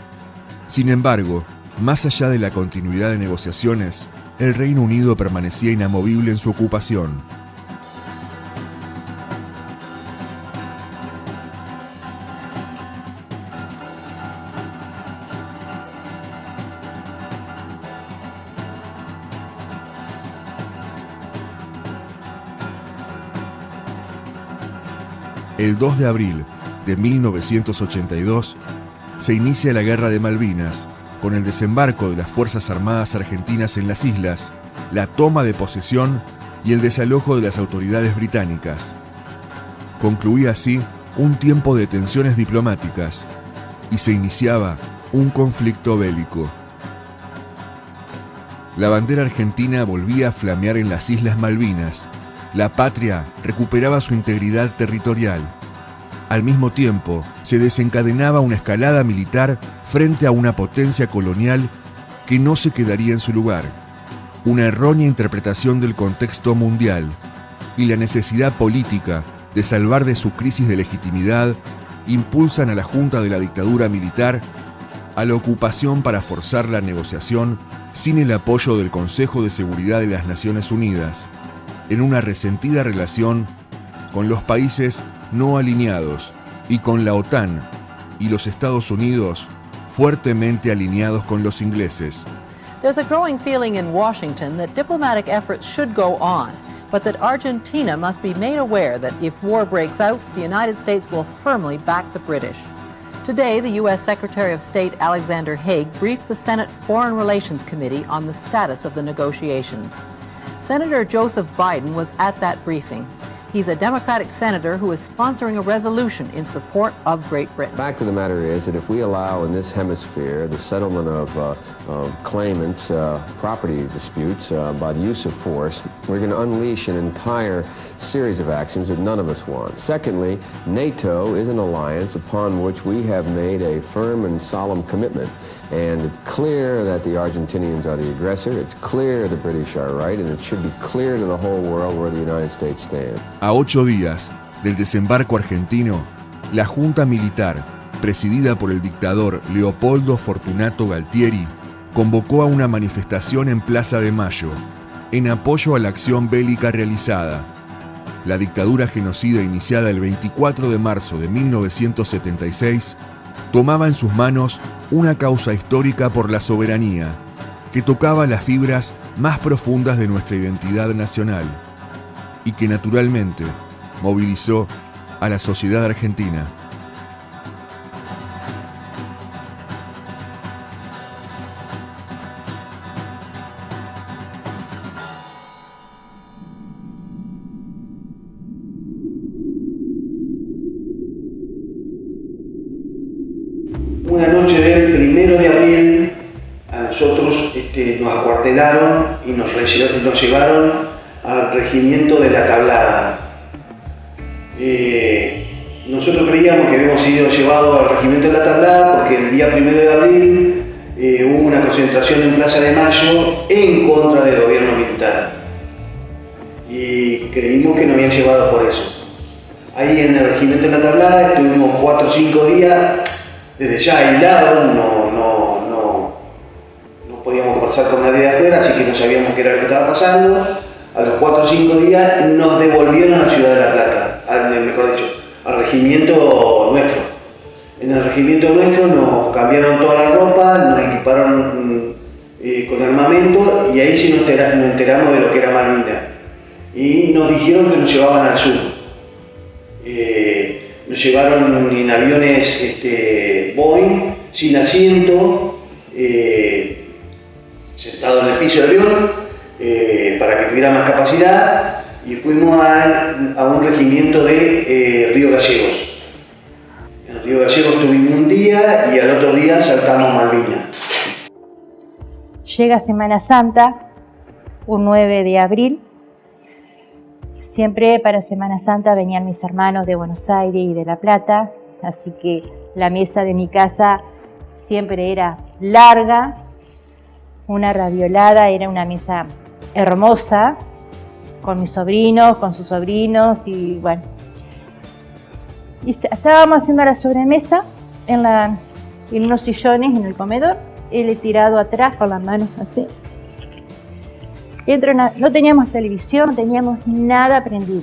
Q: Sin embargo, más allá de la continuidad de negociaciones, el Reino Unido permanecía inamovible en su ocupación. El 2 de abril de 1982 se inicia la Guerra de Malvinas, con el desembarco de las Fuerzas Armadas Argentinas en las islas, la toma de posesión y el desalojo de las autoridades británicas. Concluía así un tiempo de tensiones diplomáticas y se iniciaba un conflicto bélico. La bandera argentina volvía a flamear en las Islas Malvinas. La patria recuperaba su integridad territorial. Al mismo tiempo, se desencadenaba una escalada militar frente a una potencia colonial que no se quedaría en su lugar. Una errónea interpretación del contexto mundial y la necesidad política de salvar de su crisis de legitimidad impulsan a la Junta de la dictadura militar a la ocupación para forzar la negociación sin el apoyo del Consejo de Seguridad de las Naciones Unidas, en una resentida relación con los países no alineados y con la OTAN y los Estados Unidos fuertemente alineados con los ingleses.
R: There's a growing feeling in Washington that diplomatic efforts should go on, but that Argentina must be made aware that if war breaks out, the United States will firmly back the British. Today, the U.S. Secretary of State Alexander Haig briefed the Senate Foreign Relations Committee on the status of the negotiations. Senator Joseph Biden was at that briefing. He's a Democratic senator who is sponsoring a resolution in support of Great Britain.
S: The fact of the matter is that if we allow in this hemisphere the settlement of claimants' property disputes by the use of force, we're going to unleash an entire series of actions that none of us want. Secondly, NATO is an alliance upon which we have made a firm and solemn commitment. And it's clear that the Argentinians are the aggressor, it's clear the British are right, and it should be clear to the whole world where the United States stands.
Q: A 8 días del desembarco argentino, la Junta Militar, presidida por el dictador Leopoldo Fortunato Galtieri, convocó a una manifestación en Plaza de Mayo, en apoyo a la acción bélica realizada. La dictadura genocida iniciada el 24 de marzo de 1976 tomaba en sus manos una causa histórica por la soberanía, que tocaba las fibras más profundas de nuestra identidad nacional y que naturalmente movilizó a la sociedad argentina.
H: Una noche del 1 de abril a nosotros nos acuartelaron y nos llevaron al regimiento de La Tablada. Nosotros creíamos que habíamos sido llevados al regimiento de La Tablada porque el día 1 de abril hubo una concentración en Plaza de Mayo en contra del gobierno militar. Y creímos que nos habían llevado por eso. Ahí en el regimiento de La Tablada estuvimos 4 o 5 días. Desde ya aislados, no podíamos conversar con nadie de afuera, así que no sabíamos qué era lo que estaba pasando. A los 4 o 5 días nos devolvieron a la ciudad de La Plata, al regimiento nuestro. En el regimiento nuestro nos cambiaron toda la ropa, nos equiparon con armamento, y ahí sí nos enteramos de lo que era Malvinas. Y nos dijeron que nos llevaban al sur. Nos llevaron en aviones Boeing, sin asiento, sentado en el piso del avión, para que tuviera más capacidad, y fuimos a un regimiento de Río Gallegos. En Río Gallegos estuvimos un día y al otro día saltamos a Malvinas.
M: Llega Semana Santa, un 9 de abril. Siempre para Semana Santa venían mis hermanos de Buenos Aires y de La Plata, así que la mesa de mi casa siempre era larga, una raviolada, era una mesa hermosa, con mis sobrinos, con sus sobrinos, y bueno. Y estábamos haciendo la sobremesa en unos sillones en el comedor, él he tirado atrás con las manos así. No teníamos televisión, no teníamos nada prendido.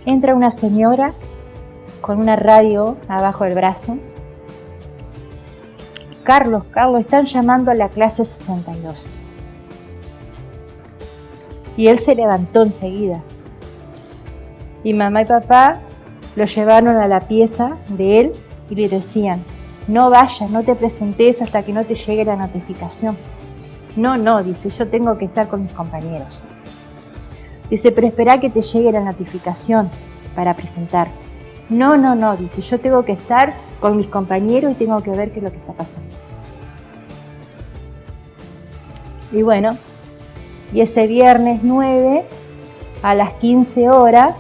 M: Entra una señora con una radio abajo del brazo. Carlos, están llamando a la clase 62. Y él se levantó enseguida. Y mamá y papá lo llevaron a la pieza de él y le decían: no vayas, no te presentes hasta que no te llegue la notificación. No, dice, yo tengo que estar con mis compañeros. Dice, pero espera que te llegue la notificación para presentar. No, dice, yo tengo que estar con mis compañeros y tengo que ver qué es lo que está pasando. Y bueno, y ese viernes 9, a las 15 horas,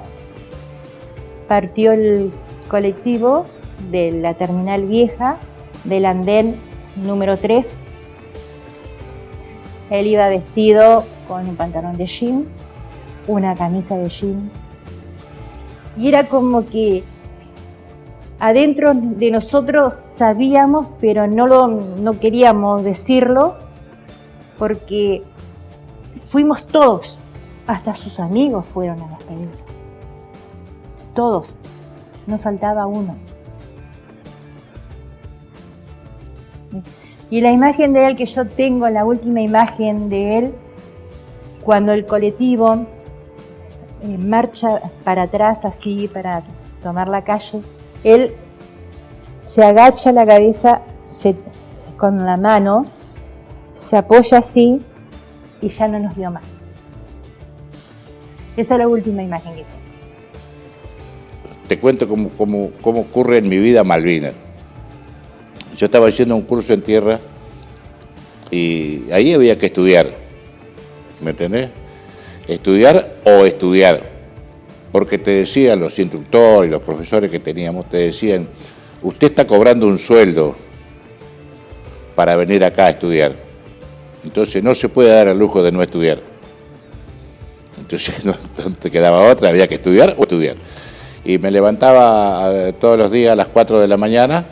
M: partió el colectivo de la Terminal Vieja, del andén número 3. Él iba vestido con un pantalón de jean, una camisa de jean, y era como que adentro de nosotros sabíamos, pero no queríamos decirlo, porque fuimos todos, hasta sus amigos fueron a despedirlo. Todos, no faltaba uno. Y la imagen de él que yo tengo, la última imagen de él, cuando el colectivo marcha para atrás así para tomar la calle, él se agacha la cabeza con la mano, se apoya así y ya no nos vio más. Esa es la última imagen que tengo.
C: Te cuento cómo ocurre en mi vida Malvinas. Yo estaba haciendo un curso en tierra y ahí había que estudiar, ¿me entendés? Estudiar o estudiar, porque te decían los instructores y los profesores que teníamos, te decían, usted está cobrando un sueldo para venir acá a estudiar, entonces no se puede dar el lujo de no estudiar. Entonces no te quedaba otra, había que estudiar o estudiar. Y me levantaba todos los días a las 4 de la mañana,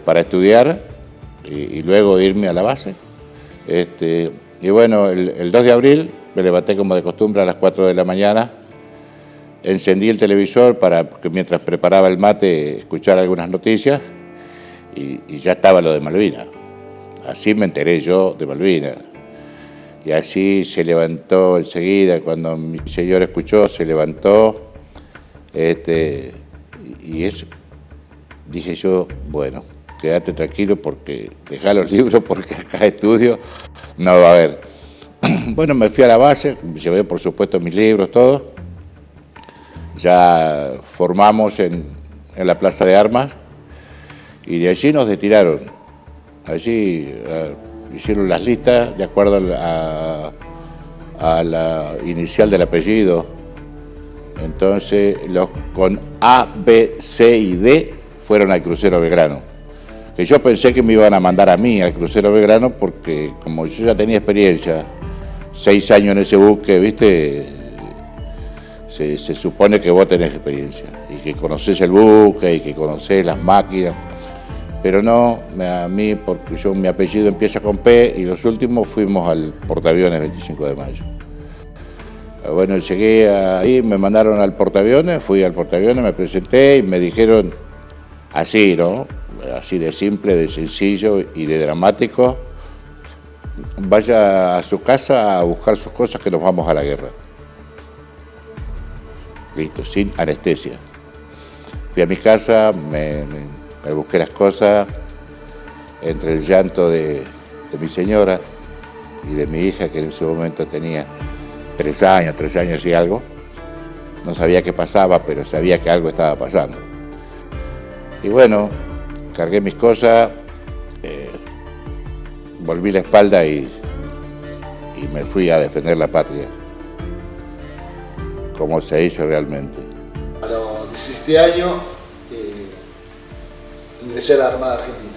C: para estudiar y luego irme a la base. Y bueno, el 2 de abril me levanté como de costumbre a las 4 de la mañana, encendí el televisor para que mientras preparaba el mate escuchar algunas noticias y ya estaba lo de Malvinas. Así me enteré yo de Malvinas. Y así se levantó enseguida, cuando mi señor escuchó, se levantó, y eso. Dije yo, bueno, quédate tranquilo porque dejá los libros porque acá estudio no va a haber. Bueno, me fui a la base, llevé por supuesto mis libros, todo. Ya formamos en la Plaza de Armas y de allí nos retiraron. Allí hicieron las listas de acuerdo a la inicial del apellido. Entonces los con A, B, C y D fueron al crucero Belgrano. Que yo pensé que me iban a mandar a mí al crucero Belgrano porque como yo ya tenía experiencia, 6 años en ese buque, ¿viste? Se supone que vos tenés experiencia y que conocés el buque y que conocés las máquinas, pero no, a mí, porque mi apellido empieza con P y los últimos fuimos al portaaviones 25 de mayo. Bueno, llegué ahí, me mandaron al portaaviones, fui al portaaviones, me presenté y me dijeron, así, ¿no? Así de simple, de sencillo y de dramático. Vaya a su casa a buscar sus cosas que nos vamos a la guerra. Listo, sin anestesia. Fui a mi casa, me busqué las cosas, entre el llanto de mi señora y de mi hija, que en ese momento tenía 3 años y algo. No sabía qué pasaba, pero sabía que algo estaba pasando. Y bueno, cargué mis cosas, volví la espalda y me fui a defender la patria, como se hizo realmente.
T: A los 17 años ingresé a la Armada Argentina.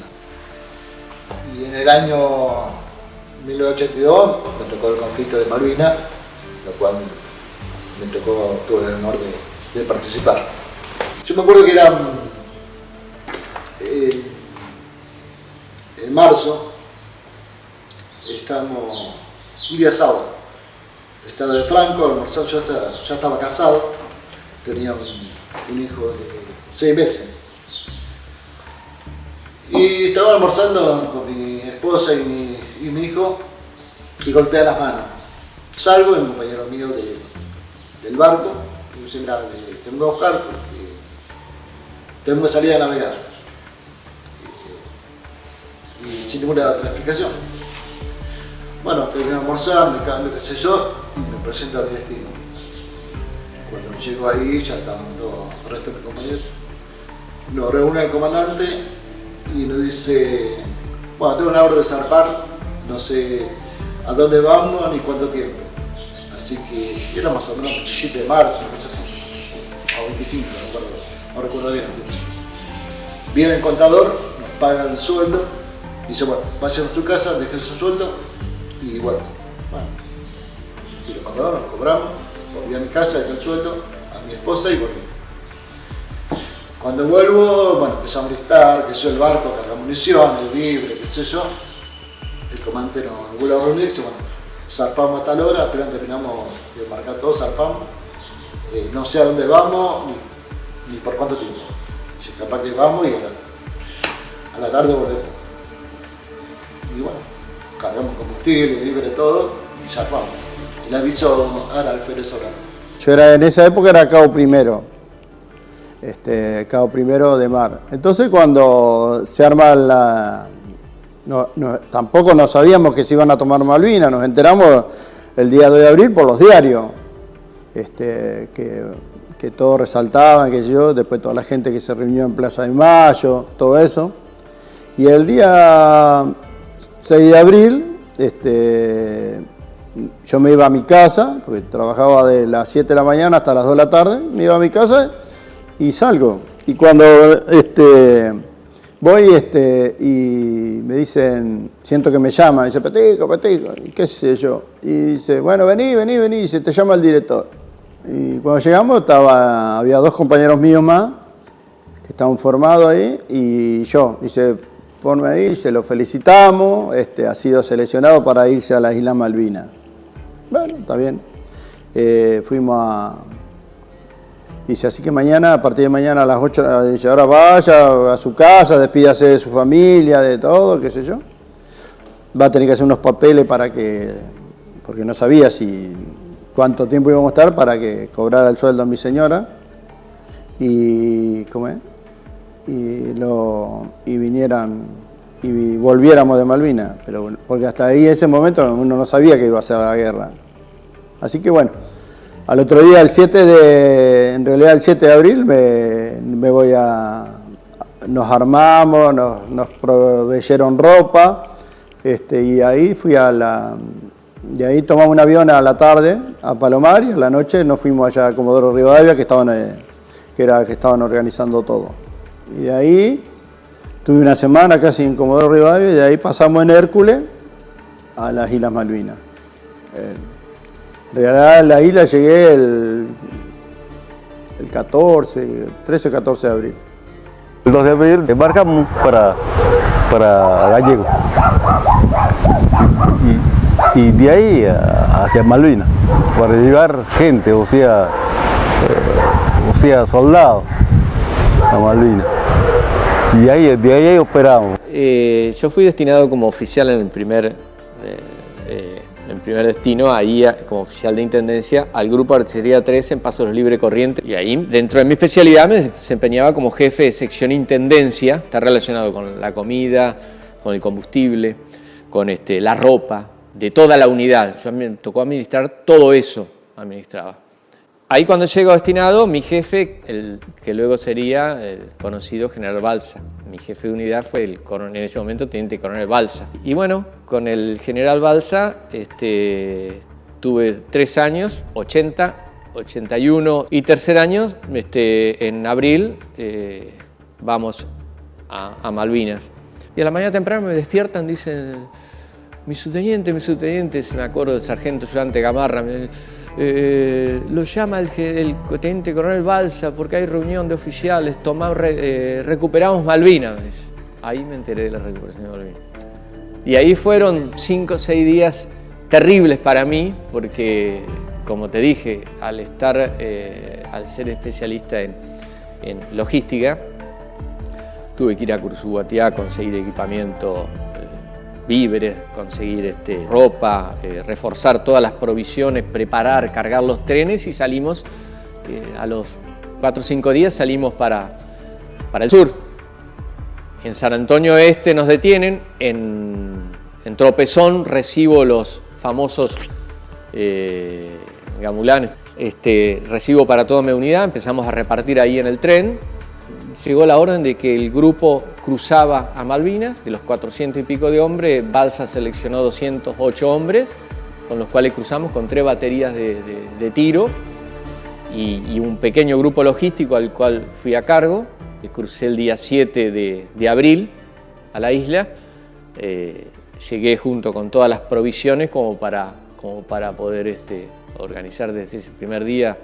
T: Y en el año 1982 me tocó el conflicto de Malvinas, lo cual tuve el honor de participar. Yo me acuerdo que era en marzo, estábamos un día sábado, estaba de Franco, almorzando, yo ya estaba casado, tenía un hijo de 6 meses. Y estaba almorzando con mi esposa y mi hijo y golpea las manos. Salgo, y un compañero mío del barco, y me dice, mira, te vengo a buscar porque tengo que salir a navegar. Y sin ninguna otra explicación. Bueno, terminé de almorzar, me cambio, qué sé yo, y me presento a mi destino. Cuando llego ahí, ya estaban todos el resto de mis compañeros. Nos reúne el comandante y nos dice, bueno, tengo una orden de zarpar, no sé a dónde vamos ni cuánto tiempo. Así que era más o menos el 17 de marzo, una cosa así, o 25, no recuerdo bien la fecha. Viene el contador, nos pagan el sueldo, dice, bueno, vayan a su casa, dejen su sueldo y bueno. Y el contador nos cobramos, volví a mi casa, dejé el sueldo a mi esposa y volví. Cuando vuelvo, bueno, empezamos a listar, que yo el barco, carga municiones, libre, qué sé yo. El comandante nos vuelve a reunir y dice, bueno, zarpamos a tal hora, apenas terminamos de marcar todo, zarpamos. No sé a dónde vamos, ni por cuánto tiempo. Dice, capaz que vamos y a la tarde volvemos. Y bueno, cargamos combustible, libre, todo, y zarpamos. El aviso era alférez Solano.
J: Yo en esa época era cabo primero. Cabo primero de mar. Entonces cuando se arma tampoco no sabíamos que se iban a tomar Malvinas, nos enteramos el día 2 de abril por los diarios, que todos resaltaban, que yo, después toda la gente que se reunió en Plaza de Mayo, todo eso. Y el día 6 de abril, yo me iba a mi casa, porque trabajaba de las 7 de la mañana hasta las 2 de la tarde, me iba a mi casa y salgo. Y cuando voy y me dicen, siento que me llaman, dice, Petico, y qué sé yo. Y dice, bueno, vení, dice, te llama el director. Y cuando llegamos había 2 compañeros míos más, que estaban formados ahí, y yo, dice, ponme ahí, se lo felicitamos, ha sido seleccionado para irse a las Islas Malvinas. Bueno, está bien. Fuimos dice, así que mañana, a partir de mañana a las 8, dice, ahora vaya a su casa, despídase de su familia, de todo, qué sé yo. Va a tener que hacer unos papeles porque no sabía cuánto tiempo íbamos a estar para que cobrara el sueldo a mi señora. Y, ¿cómo es? Y vinieran y volviéramos de Malvinas, pero porque hasta ahí, ese momento, uno no sabía que iba a ser la guerra. Así que bueno. Al otro día, el 7 de abril, nos armamos, nos proveyeron ropa, y ahí de ahí tomamos un avión a la tarde a Palomar y a la noche nos fuimos allá a Comodoro Rivadavia, que estaban organizando todo. Y de ahí tuve una semana casi en Comodoro Rivadavia y de ahí pasamos en Hércules a las Islas Malvinas. En realidad a la isla llegué el 13 o 14 de abril.
U: El 2 de abril embarcamos para Gallego y de ahí hacia Malvinas para llevar gente, o sea soldados a Malvinas. Y de ahí operamos.
E: Yo fui destinado como oficial en el primer destino, ahí como oficial de intendencia, al grupo Artillería 3 en Paso de los Libres Corrientes. Y ahí, dentro de mi especialidad, me desempeñaba como jefe de sección intendencia. Está relacionado con la comida, con el combustible, con la ropa, de toda la unidad. Yo me tocó administrar todo eso, administraba. Ahí cuando llego destinado, mi jefe, el que luego sería el conocido general Balsa. Mi jefe de unidad fue en ese momento teniente coronel Balsa. Y bueno, con el general Balsa tuve 3 años, 80, 81 y tercer año, en abril, vamos a Malvinas. Y a la mañana temprano me despiertan, dicen, mi subteniente, me acuerdo del sargento ayudante Gamarra, lo llama el teniente coronel Balsa porque hay reunión de oficiales, recuperamos Malvinas. Ahí me enteré de la recuperación de Malvinas. Y ahí fueron 5 o 6 días terribles para mí, porque, como te dije, al ser especialista en logística, tuve que ir a Cursuguatiá a conseguir equipamiento, víveres, conseguir ropa, reforzar todas las provisiones, preparar, cargar los trenes y salimos, a los 4 o 5 días salimos para el sur. En San Antonio Este nos detienen, en Tropezón recibo los famosos gamulanes, recibo para toda mi unidad, empezamos a repartir ahí en el tren. Llegó la orden de que el grupo cruzaba a Malvinas, de los 400 y pico de hombres, Balsa seleccionó 208 hombres, con los cuales cruzamos con 3 baterías de tiro y un pequeño grupo logístico al cual fui a cargo. Crucé el día 7 de abril a la isla, llegué junto con todas las provisiones como para poder organizar desde ese primer día.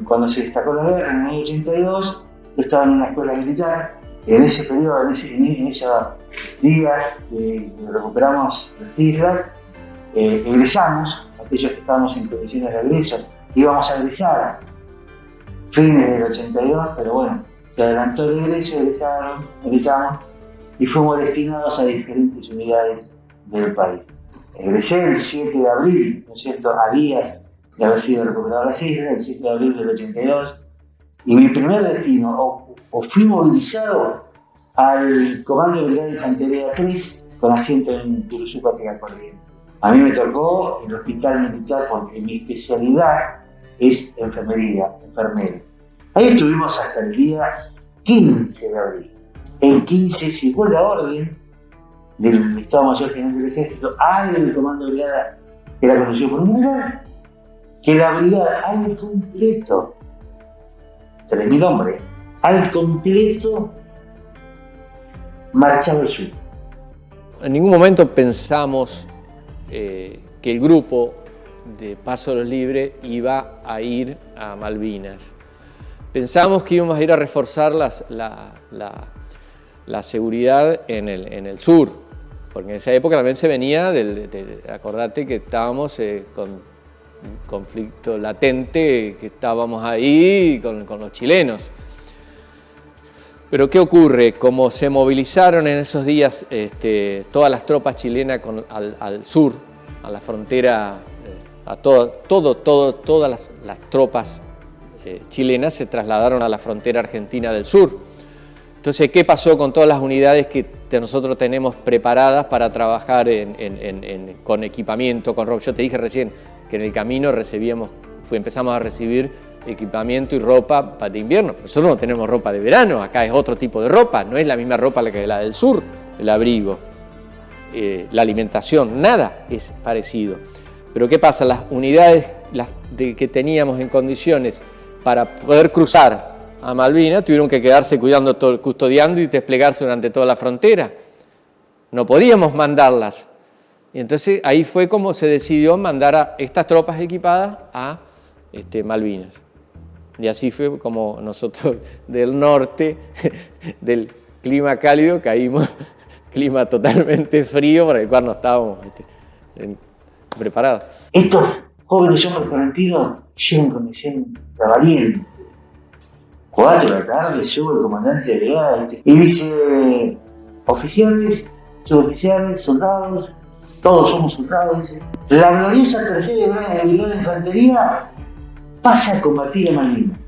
B: Cuando se destacó la guerra en el año 82, yo estaba en una escuela militar. En ese periodo, en esos días que recuperamos las islas, egresamos, aquellos que estábamos en condiciones de egreso, íbamos a egresar fines del 82, pero bueno, se adelantó el egreso, egresamos y fuimos destinados a diferentes unidades del país. Egresé el 7 de abril, ¿no es cierto?, a días de haber sido recuperado las islas, el 7 de abril del 82, y mi primer destino, o fui movilizado al Comando de Brigada de Infantería 3 con asiento en Cursuguatiá Corrientes. A mí me tocó el hospital militar porque mi especialidad es enfermería, enfermero. Ahí estuvimos hasta el día 15 de abril. El 15 llegó la orden del Estado Mayor General del Ejército al Comando de Brigada, que era conocido por un lugar, que la brigada al completo, 3.000 hombres, al completo marchaba al sur.
E: En ningún momento pensamos que el grupo de Paso de los Libres iba a ir a Malvinas. Pensamos que íbamos a ir a reforzar la seguridad en el sur, porque en esa época también se venía acordate que estábamos con un conflicto latente, que estábamos ahí con los chilenos. Pero ¿qué ocurre? Como se movilizaron en esos días todas las tropas chilenas al sur, a la frontera, todas las tropas chilenas se trasladaron a la frontera argentina del sur. Entonces, ¿qué pasó con todas las unidades que nosotros tenemos preparadas para trabajar con equipamiento, con ropa? Yo te dije recién que en el camino empezamos a recibir equipamiento y ropa para invierno. Nosotros no tenemos ropa de verano, acá es otro tipo de ropa, no es la misma ropa que la del sur, el abrigo, la alimentación, nada es parecido. Pero ¿qué pasa? Las unidades que teníamos en condiciones para poder cruzar a Malvinas tuvieron que quedarse custodiando y desplegarse durante toda la frontera. No podíamos mandarlas. Y entonces ahí fue como se decidió mandar a estas tropas equipadas a Malvinas. Y así fue como nosotros del norte, del clima cálido, caímos clima totalmente frío para el cual no estábamos preparados.
B: Estos jóvenes hombres correntinos llegan con misión de valiente. 4 de la tarde, sube el comandante de brigada y dice: oficiales, suboficiales, soldados, todos somos soldados, dice. La gloriosa tercera brigada de infantería pasa a combatir a Malvinas.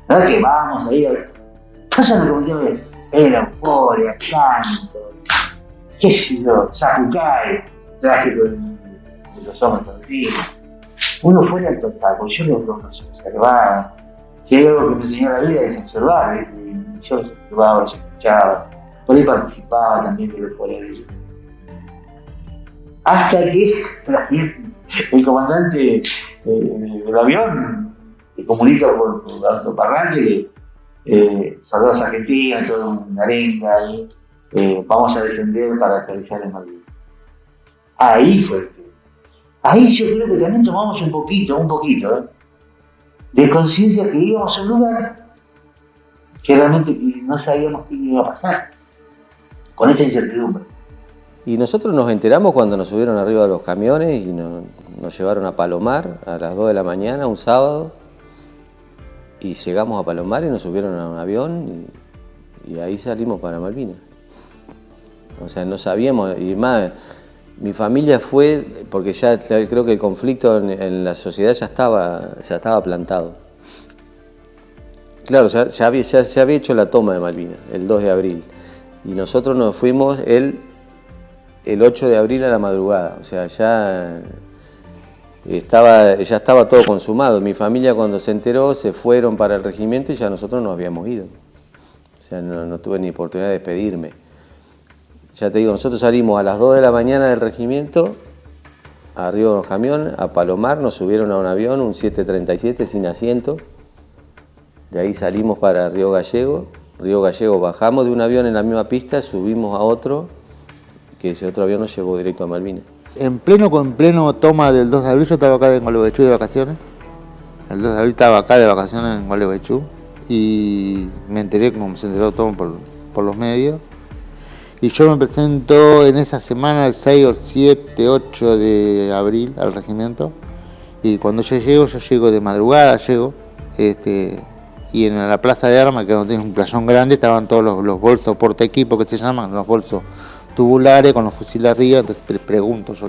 B: ¿Verdad que vamos ahí? Pasan a combatir a Malvinas. Era euforia, canto, qué sé yo, Zapucay, clásico de los hombres argentinos. Uno fuera total, porque yo lo observaba. Si hay algo que me enseñó la vida es observar, y yo los observaba, los escuchaba, por ahí participaba también de los poderes. Hasta que el comandante del avión le comunica por altoparlante que soldados argentinos, toda una arenga ahí, vamos a descender para aterrizar en Malvinas. Ahí fue el tema. Ahí yo creo que también tomamos un poquito, de conciencia que íbamos a un lugar que realmente no sabíamos qué iba a pasar, con esta incertidumbre.
N: Y nosotros nos enteramos cuando nos subieron arriba de los camiones y nos llevaron a Palomar a las 2 de la mañana, un sábado, y llegamos a Palomar y nos subieron a un avión y ahí salimos para Malvinas. O sea, no sabíamos, y más, mi familia fue, porque ya creo que el conflicto en la sociedad ya estaba plantado. Claro, se había hecho la toma de Malvinas, el 2 de abril, y nosotros nos fuimos el 8 de abril a la madrugada, o sea, ya estaba todo consumado. Mi familia cuando se enteró se fueron para el regimiento y ya nosotros nos habíamos ido. O sea, no tuve ni oportunidad de despedirme. Ya te digo, nosotros salimos a las 2 de la mañana del regimiento, arriba de los camiones, a Palomar, nos subieron a un avión, un 737 sin asiento. De ahí salimos para Río Gallego. Río Gallego bajamos de un avión en la misma pista, subimos a otro, que ese otro avión nos llevó directo a Malvinas.
A: En pleno toma del 2 de abril, yo estaba acá en Gualeguaychú de vacaciones. El 2 de abril estaba acá de vacaciones en Gualeguaychú y me enteré, como se enteró todo por los medios. Y yo me presento en esa semana, el 6 o 7, 8 de abril al regimiento. Y cuando yo llego de madrugada, y en la plaza de armas, que donde tiene un playón grande, estaban todos los bolsos porta equipo, que se llaman, los bolsos tubulares con los fusiles arriba. Entonces pregunto yo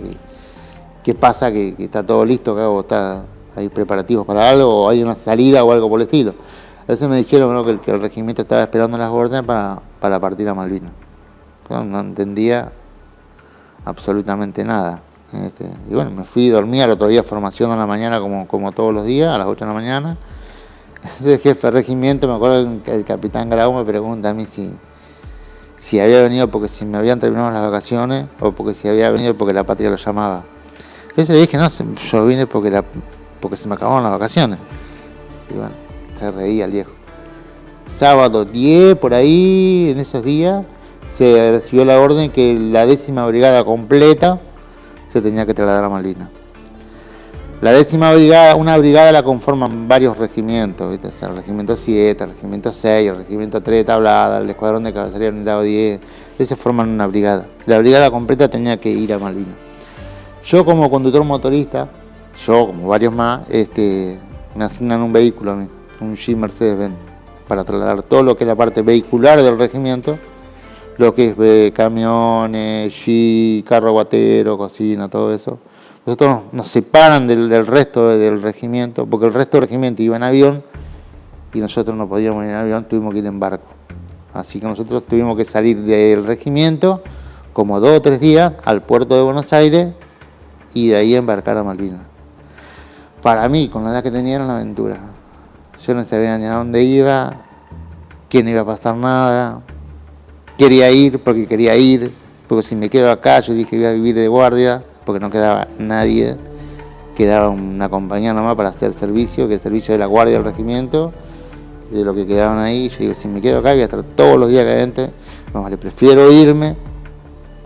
A: qué pasa, que está todo listo, que está hay preparativos para algo, o hay una salida o algo por el estilo. Entonces me dijeron que el regimiento estaba esperando las órdenes para partir a Malvinas. No entendía absolutamente nada. Y bueno, me fui a dormir, al otro día formación a la mañana como todos los días, a las 8 de la mañana. Entonces el jefe de regimiento, me acuerdo que el capitán Grau me pregunta a mí si había venido porque si me habían terminado las vacaciones o porque si había venido porque la patria lo llamaba. Yo le dije, no, yo vine porque se me acabaron las vacaciones. Y bueno, se reía el viejo. Sábado 10, por ahí, en esos días, se recibió la orden que la 10ª brigada completa se tenía que trasladar a Malvinas. La 10ª brigada, una brigada la conforman varios regimientos, ¿viste? O sea, el regimiento 7, el regimiento 6, el regimiento 3 de Tablada, el escuadrón de caballería unidad 10, ellos forman una brigada. La brigada completa tenía que ir a Malvinas. Yo como conductor motorista, como varios más, me asignan un vehículo a mí, un Jeep Mercedes-Benz, para trasladar todo lo que es la parte vehicular del regimiento, lo que es camiones, jeep, carro aguatero, cocina, todo eso. Nosotros nos separan del resto del regimiento, porque el resto del regimiento iba en avión y nosotros no podíamos ir en avión, tuvimos que ir en barco. Así que nosotros tuvimos que salir del regimiento como 2 o 3 días al puerto de Buenos Aires y de ahí embarcar a Malvinas. Para mí, con la edad que tenía, era una aventura. Yo no sabía ni a dónde iba, que no iba a pasar nada. Quería ir, porque si me quedo acá, yo dije que iba a vivir de guardia, porque no quedaba nadie, quedaba una compañía nomás para hacer servicio, que es el servicio de la guardia del regimiento, de lo que quedaban ahí. Yo digo, si me quedo acá voy a estar todos los días acá adentro, no vale, prefiero irme.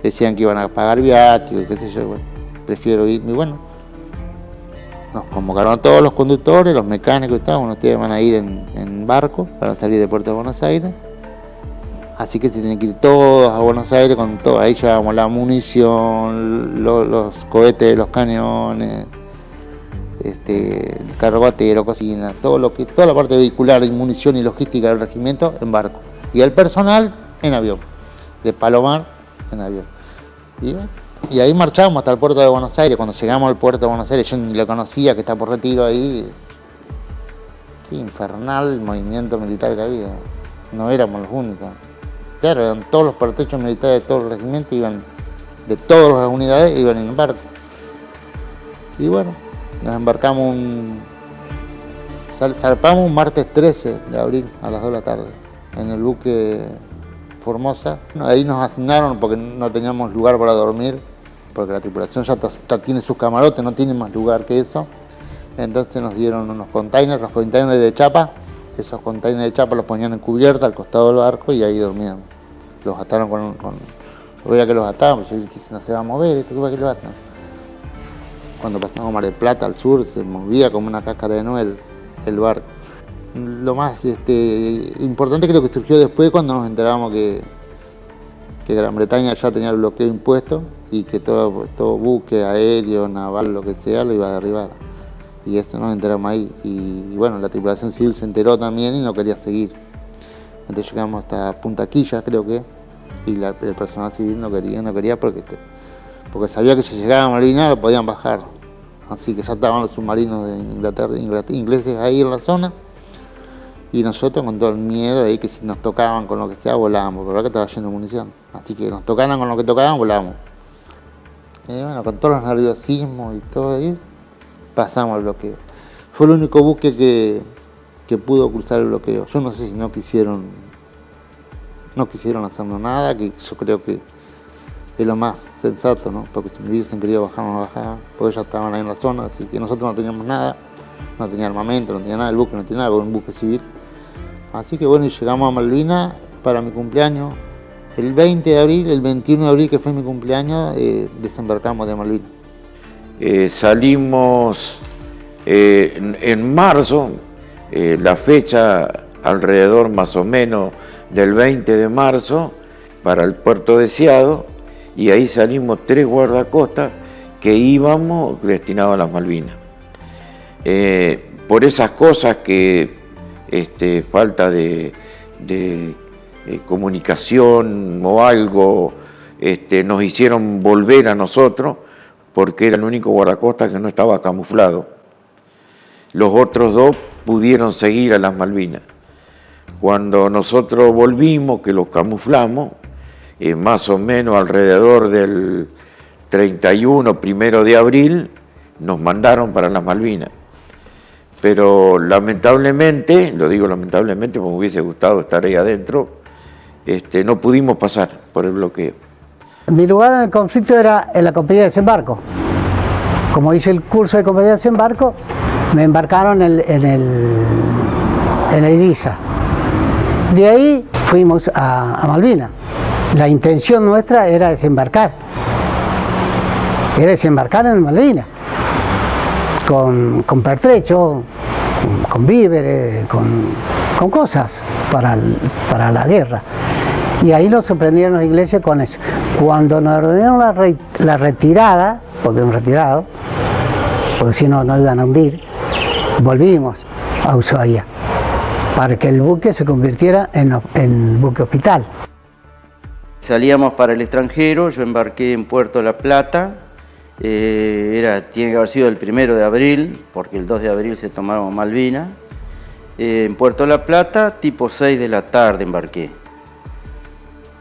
A: Decían que iban a pagar viáticos, qué sé yo, bueno, prefiero irme. Y bueno, nos convocaron a todos los conductores, los mecánicos y tal, ustedes van a ir en barco para salir de Puerto de Buenos Aires. Así que se tienen que ir todos a Buenos Aires con todo. Ahí llevábamos la munición, los cohetes de los cañones, carguatero, cocina, toda la parte vehicular, munición y logística del regimiento en barco. Y el personal en avión, de Palomar en avión. Y ahí marchamos hasta el puerto de Buenos Aires. Cuando llegamos al puerto de Buenos Aires, yo ni lo conocía, que está por retiro ahí. Qué infernal el movimiento militar que había. No éramos los únicos. Claro, eran todos los pertrechos militares de todo el regimiento, iban de todas las unidades, iban en barco. Y bueno, nos embarcamos zarpamos un martes 13 de abril a las 2 de la tarde en el buque Formosa. Ahí nos asignaron porque no teníamos lugar para dormir, porque la tripulación ya tiene sus camarotes, no tiene más lugar que eso. Entonces nos dieron unos containers, los containers de chapa. Esos containers de chapa los ponían en cubierta al costado del barco y ahí dormían. Los ataron yo veía que los ataban, yo dije, no se va a mover, ¿esto qué va que lo atan? Cuando pasamos Mar del Plata al sur, se movía como una cáscara de nuez el barco. Lo más importante creo que surgió después, cuando nos enteramos que Gran Bretaña ya tenía el bloqueo impuesto y que todo buque aéreo, naval, lo que sea, lo iba a derribar. Y eso nos enteramos ahí. Y bueno, la tripulación civil se enteró también y no quería seguir. Entonces llegamos hasta Punta Quilla, creo que, y el personal civil no quería porque sabía que si llegaba a Malvinas lo podían bajar. Así que ya estaban los submarinos de Inglaterra, ingleses ahí en la zona. Y nosotros con todo el miedo de ahí, que si nos tocaban con lo que sea, volábamos, porque estaba lleno de munición. Así que nos tocaran con lo que tocaban, volábamos. Y bueno, con todos los nerviosismos y todo ahí, pasamos el bloqueo. Fue el único buque que pudo cruzar el bloqueo. Yo no sé si no quisieron hacernos nada, que yo creo que es lo más sensato, ¿no? Porque si me hubiesen querido bajar, no bajaban, porque ellos estaban ahí en la zona, así que nosotros no teníamos nada, no tenía armamento, no tenía nada, el buque no tenía nada, era un buque civil. Así que bueno, y llegamos a Malvinas para mi cumpleaños. El 20 de abril, el 21 de abril, que fue mi cumpleaños, desembarcamos de Malvinas.
K: Salimos en marzo, la fecha alrededor más o menos del 20 de marzo, para el puerto deseado, y ahí salimos 3 guardacostas que íbamos destinados a las Malvinas. Por esas cosas que falta de comunicación o algo, nos hicieron volver a nosotros, porque era el único guardacostas que no estaba camuflado. Los otros 2 pudieron seguir a las Malvinas. Cuando nosotros volvimos, que los camuflamos, más o menos alrededor del 31, 1 de abril, nos mandaron para las Malvinas. Pero lamentablemente, lo digo lamentablemente porque me hubiese gustado estar ahí adentro, no pudimos pasar por el bloqueo.
D: Mi lugar en el conflicto era en la compañía de desembarco. Como hice el curso de compañía de desembarco, me embarcaron en Ibiza. De ahí fuimos a Malvinas. La intención nuestra era desembarcar. Era desembarcar en Malvinas. Con pertrecho, con víveres, con cosas para la guerra. Y ahí nos sorprendieron los ingleses con eso. Cuando nos ordenaron la retirada, porque hemos retirado, porque si no, nos iban a hundir, volvimos a Ushuaia, para que el buque se convirtiera en buque hospital.
V: Salíamos para el extranjero, yo embarqué en Puerto La Plata, tiene que haber sido el 1 de abril, porque el 2 de abril se tomaron Malvinas. En Puerto La Plata, tipo 6 de la tarde embarqué.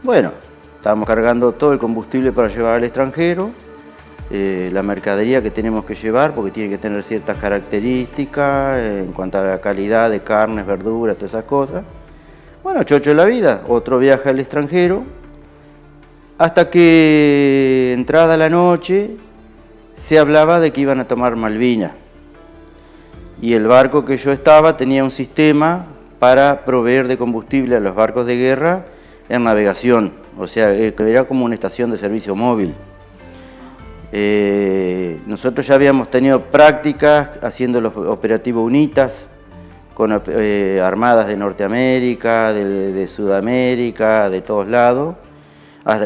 V: Bueno, estábamos cargando todo el combustible para llevar al extranjero, la mercadería que tenemos que llevar, porque tiene que tener ciertas características en cuanto a la calidad de carnes, verduras, todas esas cosas. Bueno, chocho de la vida, otro viaje al extranjero, hasta que entrada la noche se hablaba de que iban a tomar Malvinas. Y el barco que yo estaba tenía un sistema para proveer de combustible a los barcos de guerra en navegación, o sea, era como una estación de servicio móvil. Nosotros ya habíamos tenido prácticas haciendo los operativos UNITAS con armadas de Norteamérica, de Sudamérica, de todos lados.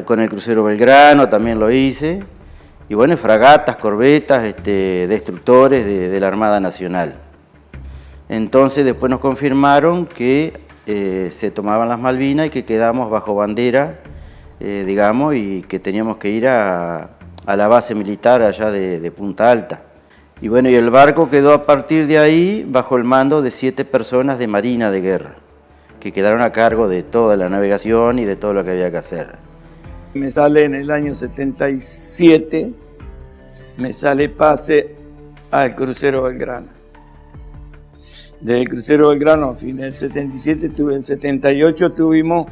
V: Con el crucero Belgrano también lo hice. y bueno, fragatas, corbetas, destructores de la Armada Nacional. Entonces después nos confirmaron que se tomaban las Malvinas y que quedamos bajo bandera, digamos, y que teníamos que ir a la base militar allá de Punta Alta. Y bueno, y el barco quedó a partir de ahí bajo el mando de 7 personas de Marina de Guerra, que quedaron a cargo de toda la navegación y de todo lo que había que hacer.
G: Me sale en el año 77, me sale pase al crucero Belgrano. Del crucero Belgrano a fin del 77, en el 78 estuvimos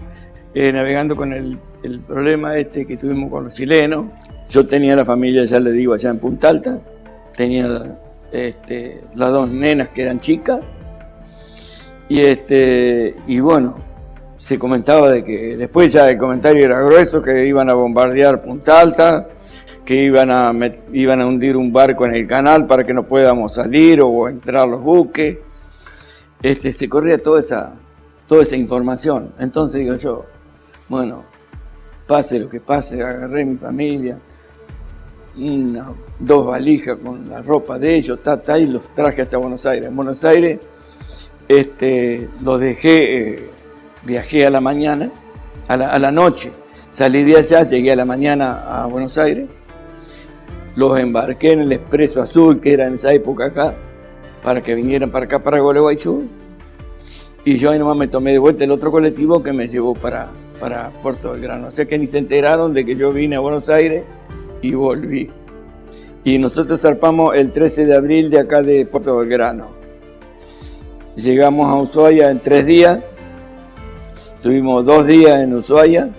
G: navegando con el problema que tuvimos con los chilenos. Yo tenía la familia, ya le digo, allá en Punta Alta. Tenía las 2 nenas que eran chicas. Y bueno, se comentaba de que después ya el comentario era grueso, que iban a bombardear Punta Alta, que iban a hundir un barco en el canal para que no podamos salir o entrar los buques. Se corría toda esa información. Entonces digo yo, bueno, pase lo que pase, agarré mi familia, 2 valijas con la ropa de ellos, y los traje hasta Buenos Aires. En Buenos Aires los dejé, viajé a la mañana, a la noche, salí de allá, llegué a la mañana a Buenos Aires, los embarqué en el Expreso Azul, que era en esa época acá, para que vinieran para acá, para Gualeguaychú, y yo ahí nomás me tomé de vuelta el otro colectivo que me llevó para Puerto Belgrano. O sea que ni se enteraron de que yo vine a Buenos Aires y volví. Y nosotros zarpamos el 13 de abril de acá de Puerto Belgrano. Llegamos a Ushuaia en 3 días, estuvimos 2 días en Ushuaia,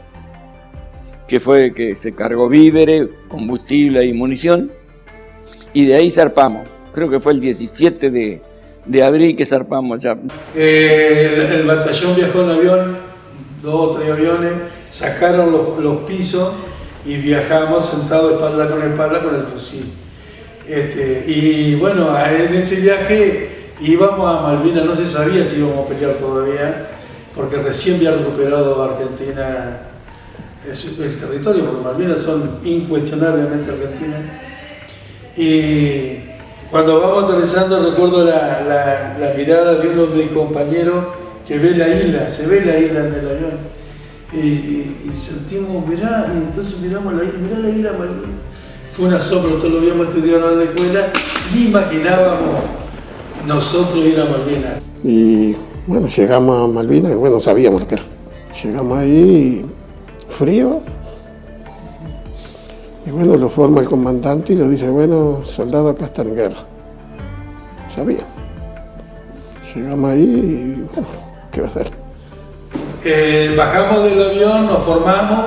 G: que fue que se cargó víveres, combustible y munición, y de ahí zarpamos. Creo que fue el 17 de abril que zarpamos ya.
I: El batallón viajó en avión, 2 o 3 aviones, sacaron los pisos y viajamos sentados espalda con el fusil. Y bueno, en ese viaje íbamos a Malvinas, no se sabía si íbamos a pelear todavía, porque recién había recuperado Argentina el territorio, porque Malvinas son incuestionablemente argentinas. Y cuando vamos aterrizando recuerdo la mirada de uno de mis compañeros que ve la isla, se ve la isla en el avión. Y sentimos, mirá, y entonces miramos la isla, mirá la isla Malvinas. Fue un asombro, todos lo habíamos estudiado en la escuela, ni imaginábamos nosotros ir a Malvinas.
F: Y bueno, llegamos a Malvinas, bueno, sabíamos lo que era. Llegamos ahí, frío. Y bueno, lo forma el comandante y lo dice, bueno, soldado, acá está en guerra. Sabía. Llegamos ahí y bueno, ¿qué va a hacer?
I: Bajamos del avión, nos formamos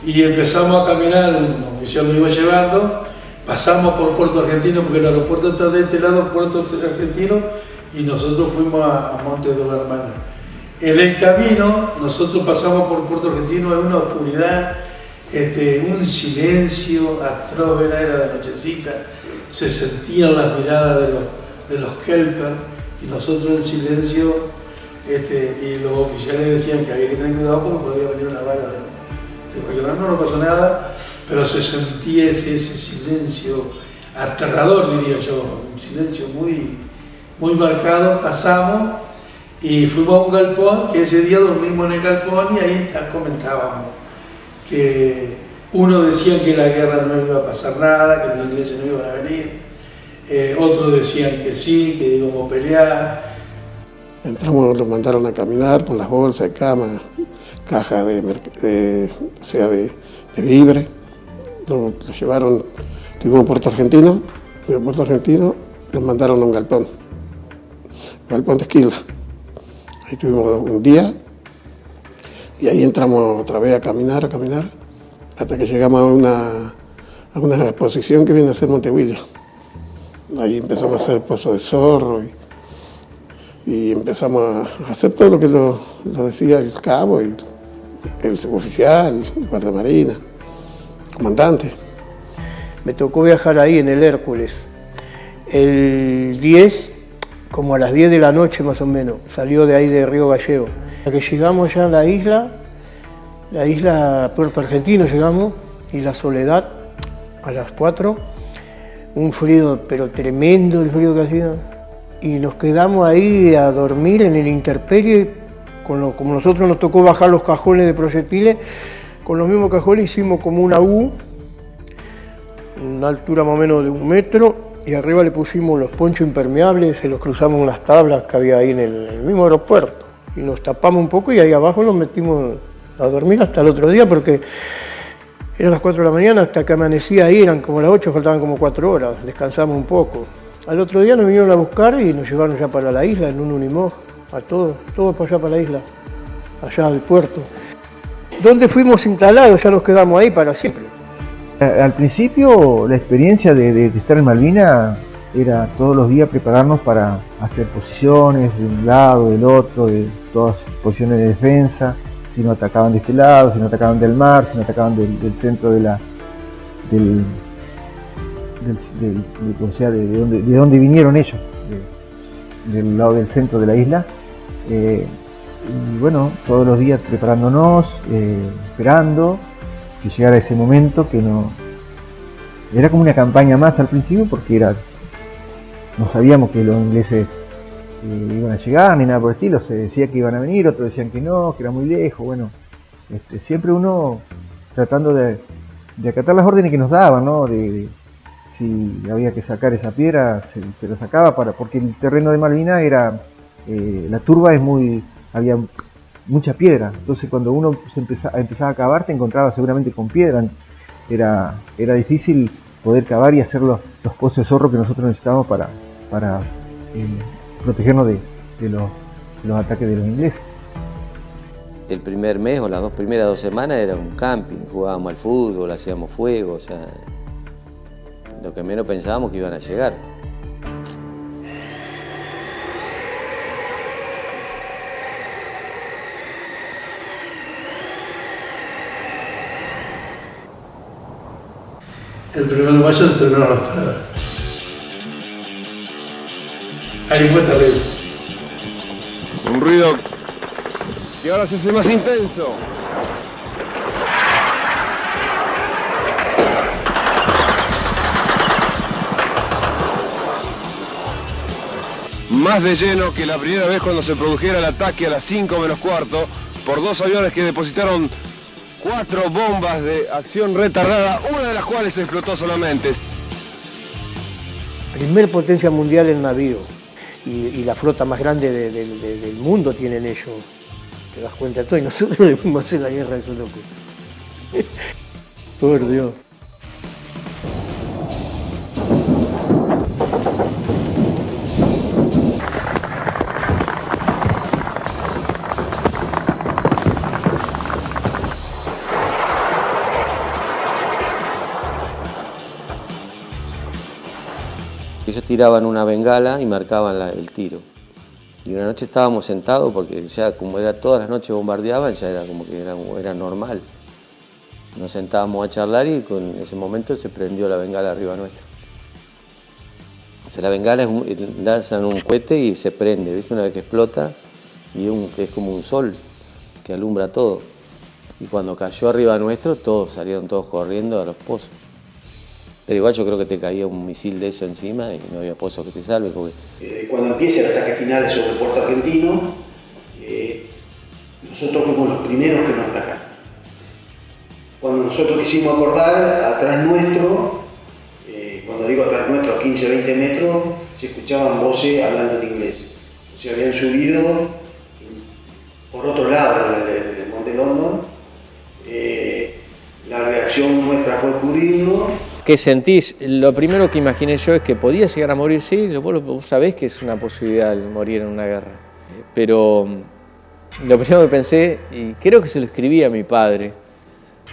I: y empezamos a caminar, un oficial nos iba llevando, pasamos por Puerto Argentino, porque el aeropuerto está de este lado, Puerto Argentino, y nosotros fuimos a Monte de los Hermanos. En el camino, nosotros pasamos por Puerto Argentino en una oscuridad, un silencio atroz, era de nochecita, se sentían las miradas de los kelper y nosotros en silencio, y los oficiales decían que había que tener cuidado porque podía venir una bala de cualquier lado. No pasó nada, pero se sentía ese silencio aterrador, diría yo, un silencio muy marcado. Pasamos y fuimos a un galpón, que ese día dormimos en el galpón y ahí comentábamos que unos decían que la guerra no iba a pasar nada, que los ingleses no iban a venir, otros decían que sí, que íbamos a pelear.
F: Entramos, los mandaron a caminar con las bolsas de cama, cajas de víveres. Los llevaron, estuvimos en Puerto Argentino, y en Puerto Argentino los mandaron a un galpón de Esquilda. Ahí estuvimos un día y ahí entramos otra vez a caminar, hasta que llegamos a una exposición que viene a ser Montevideo. Ahí empezamos a hacer Pozo de Zorro y empezamos a hacer todo lo que lo decía el cabo, y el suboficial, el guardamarina, el comandante.
P: Me tocó viajar ahí en el Hércules. El 10, como a las 10 de la noche más o menos, salió de ahí de Río Gallego. Hasta que llegamos ya a la isla Puerto Argentino llegamos, y la Soledad, a las 4, un frío, pero tremendo el frío que hacía, y nos quedamos ahí a dormir en el intemperie, como nosotros nos tocó bajar los cajones de proyectiles, con los mismos cajones hicimos como una U, una altura más o menos de 1 metro, y arriba le pusimos los ponchos impermeables, se los cruzamos en las tablas que había ahí en el mismo aeropuerto, y nos tapamos un poco y ahí abajo nos metimos a dormir hasta el otro día, porque eran las 4 de la mañana, hasta que amanecía ahí, eran como las 8, faltaban como 4 horas, descansamos un poco. Al otro día nos vinieron a buscar y nos llevaron ya para la isla, en un Unimog, a todos para allá para la isla, allá al puerto. Donde fuimos instalados, ya nos quedamos ahí para siempre.
L: Al principio la experiencia de estar en Malvinas era todos los días prepararnos para hacer posiciones de un lado, del otro, de todas posiciones de defensa, si no atacaban de este lado, si no atacaban del mar, si no atacaban del centro de dónde vinieron ellos, del lado del centro de la isla. Y bueno, todos los días preparándonos, esperando que llegara ese momento, que no era como una campaña más al principio, porque no sabíamos que los ingleses iban a llegar ni nada por el estilo. Se decía que iban a venir, otros decían que no, que era muy lejos. Bueno, siempre uno tratando de acatar las órdenes que nos daban, ¿no? Si había que sacar esa piedra, se la sacaba, porque el terreno de Malvinas era, la turba había mucha piedra, entonces cuando uno empezaba a cavar te encontraba seguramente con piedra, era difícil poder cavar y hacer los pozos de zorro que nosotros necesitábamos para protegernos de los ataques de los ingleses.
N: El primer mes o las primeras 2 semanas era un camping, jugábamos al fútbol, hacíamos fuego, o sea, lo que menos pensábamos que iban a llegar.
I: El 1 de mayo se terminaron las paradas. Ahí fue terrible.
O: Un ruido que ahora se hace más intenso. Más de lleno que la primera vez cuando se produjera el ataque a las 5 menos cuarto por 2 aviones que depositaron 4 bombas de acción retardada, una de las cuales explotó solamente.
P: Primer potencia mundial en navío y la flota más grande del mundo tienen ellos. Te das cuenta de todo y nosotros le fuimos a hacer la guerra a esos locos. Por Dios.
N: Ellos tiraban una bengala y marcaban el tiro. Y una noche estábamos sentados porque ya como era todas las noches bombardeaban, ya era como que era normal. Nos sentábamos a charlar y en ese momento se prendió la bengala arriba nuestra. O sea, la bengala lanzan un cohete y se prende, ¿viste? Una vez que explota y es como un sol que alumbra todo. Y cuando cayó arriba nuestro, salieron todos corriendo a los pozos. Pero igual yo creo que te caía un misil de eso encima y no había pozo que te salve.
H: Cuando empiece el ataque final sobre el puerto argentino, nosotros fuimos los primeros que nos atacaron. Cuando nosotros quisimos acordar, atrás nuestro, cuando digo atrás nuestro, a 15 o 20 metros, se escuchaban voces hablando en inglés. O sea, habían subido por otro lado del Monte London. La reacción nuestra fue cubrirlo.
E: ¿Qué sentís? Lo primero que imaginé yo es que podía llegar a morir, sí, vos sabés que es una posibilidad el morir en una guerra. Pero lo primero que pensé, y creo que se lo escribí a mi padre,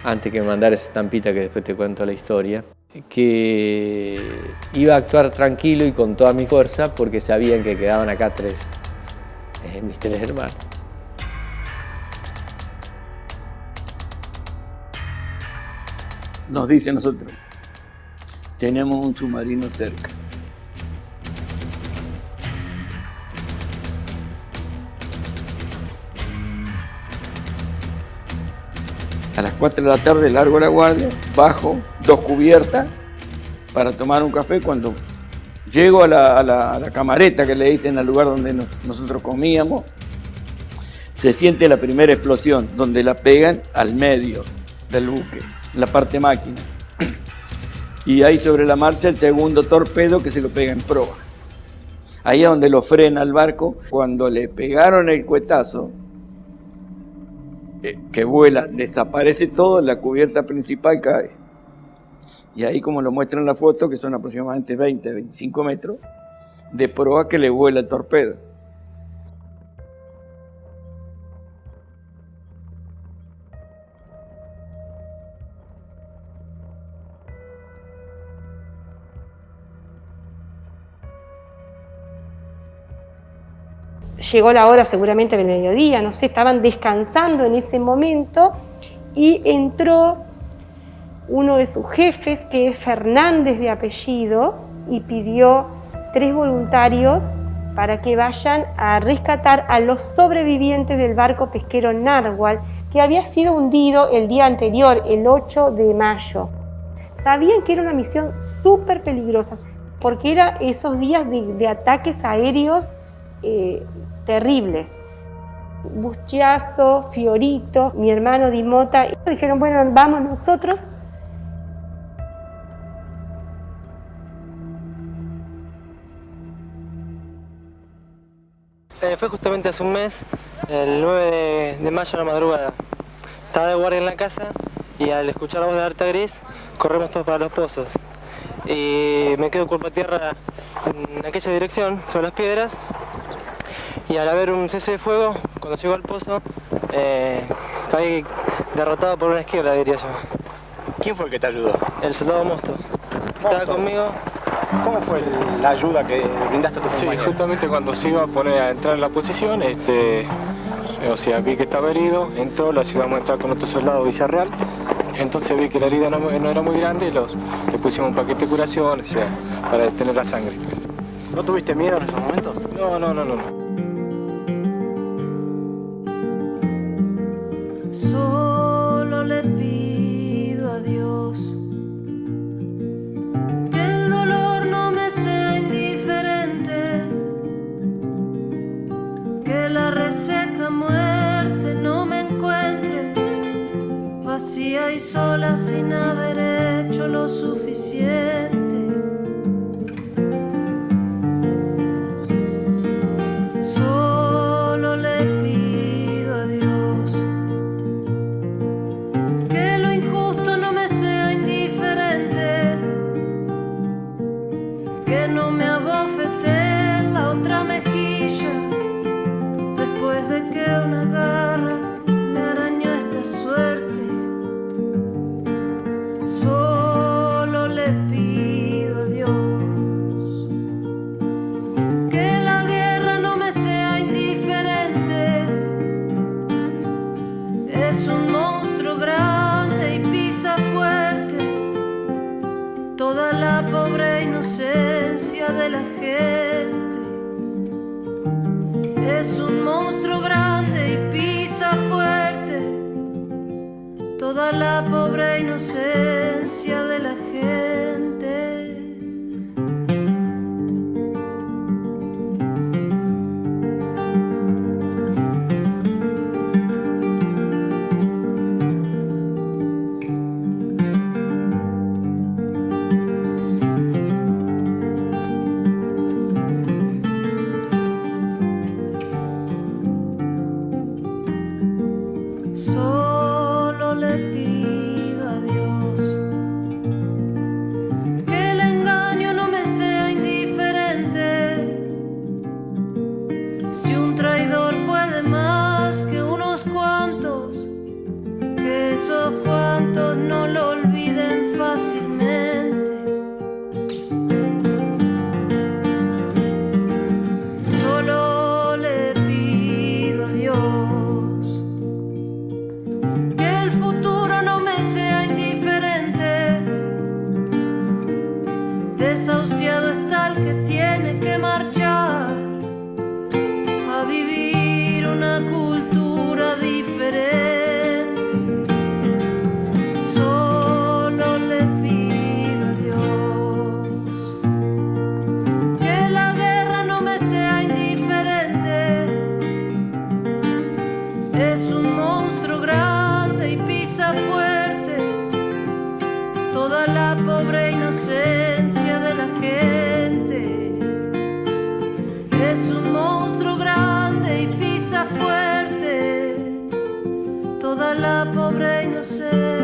E: antes que me mandara esa estampita que después te cuento la historia, que iba a actuar tranquilo y con toda mi fuerza porque sabían que quedaban acá mis 3 hermanos.
G: Nos dice a nosotros, tenemos un submarino cerca. A las 4 de la tarde largo la guardia, bajo, 2 cubiertas para tomar un café. Cuando llego a la camareta, que le dicen al lugar donde nosotros comíamos, se siente la primera explosión, donde la pegan al medio del buque, la parte máquina. Y ahí sobre la marcha el segundo torpedo que se lo pega en proa. Ahí es donde lo frena el barco. Cuando le pegaron el cuetazo, que vuela, desaparece todo, la cubierta principal cae. Y ahí, como lo muestra en la foto, que son aproximadamente 20-25 metros, de proa que le vuela el torpedo.
R: Llegó la hora seguramente del mediodía, no sé, estaban descansando en ese momento y entró uno de sus jefes, que es Fernández de apellido, y pidió 3 voluntarios para que vayan a rescatar a los sobrevivientes del barco pesquero Narwhal, que había sido hundido el día anterior, el 8 de mayo. Sabían que era una misión súper peligrosa, porque era esos días de ataques aéreos terribles. Buschiazo, Fiorito, mi hermano Dimota, dijeron, bueno, vamos nosotros.
S: Fue justamente hace un mes, el 9 de mayo a la madrugada. Estaba de guardia en la casa y al escuchar la voz de alerta gris, corremos todos para los pozos. Y me quedo cuerpo a tierra en aquella dirección, sobre las piedras. Y al haber un cese de fuego, cuando llego al pozo, caí derrotado por una esquirla, diría yo.
W: ¿Quién fue el que te ayudó?
S: El soldado Mosto. Estaba conmigo.
W: ¿Cómo fue la ayuda que brindaste a tu compañero?
X: Sí, justamente cuando se iba a entrar en la posición, vi que estaba herido, entró, lo ayudamos a entrar con otro soldado Villarreal. Entonces vi que la herida no era muy grande y le pusimos un paquete de curación, para detener la sangre.
W: ¿No tuviste miedo en esos momentos?
X: No.
Y: Solo le pido a Dios que el dolor no me sea indiferente, que la reseca muerte no me encuentre vacía y sola sin haber hecho lo suficiente. Solo le pido a Dios que lo injusto no me sea indiferente, que no me abofete en la otra mejilla después de que una garra me arañó esta suerte. Solo le pido a Dios que la guerra no me sea indiferente. Es un monstruo grande y pisa fuerte toda la pobre inocencia de la gente. Es un monstruo grande y pisa fuerte toda la pobre inocencia de la gente. Solo le pido a Dios no sé.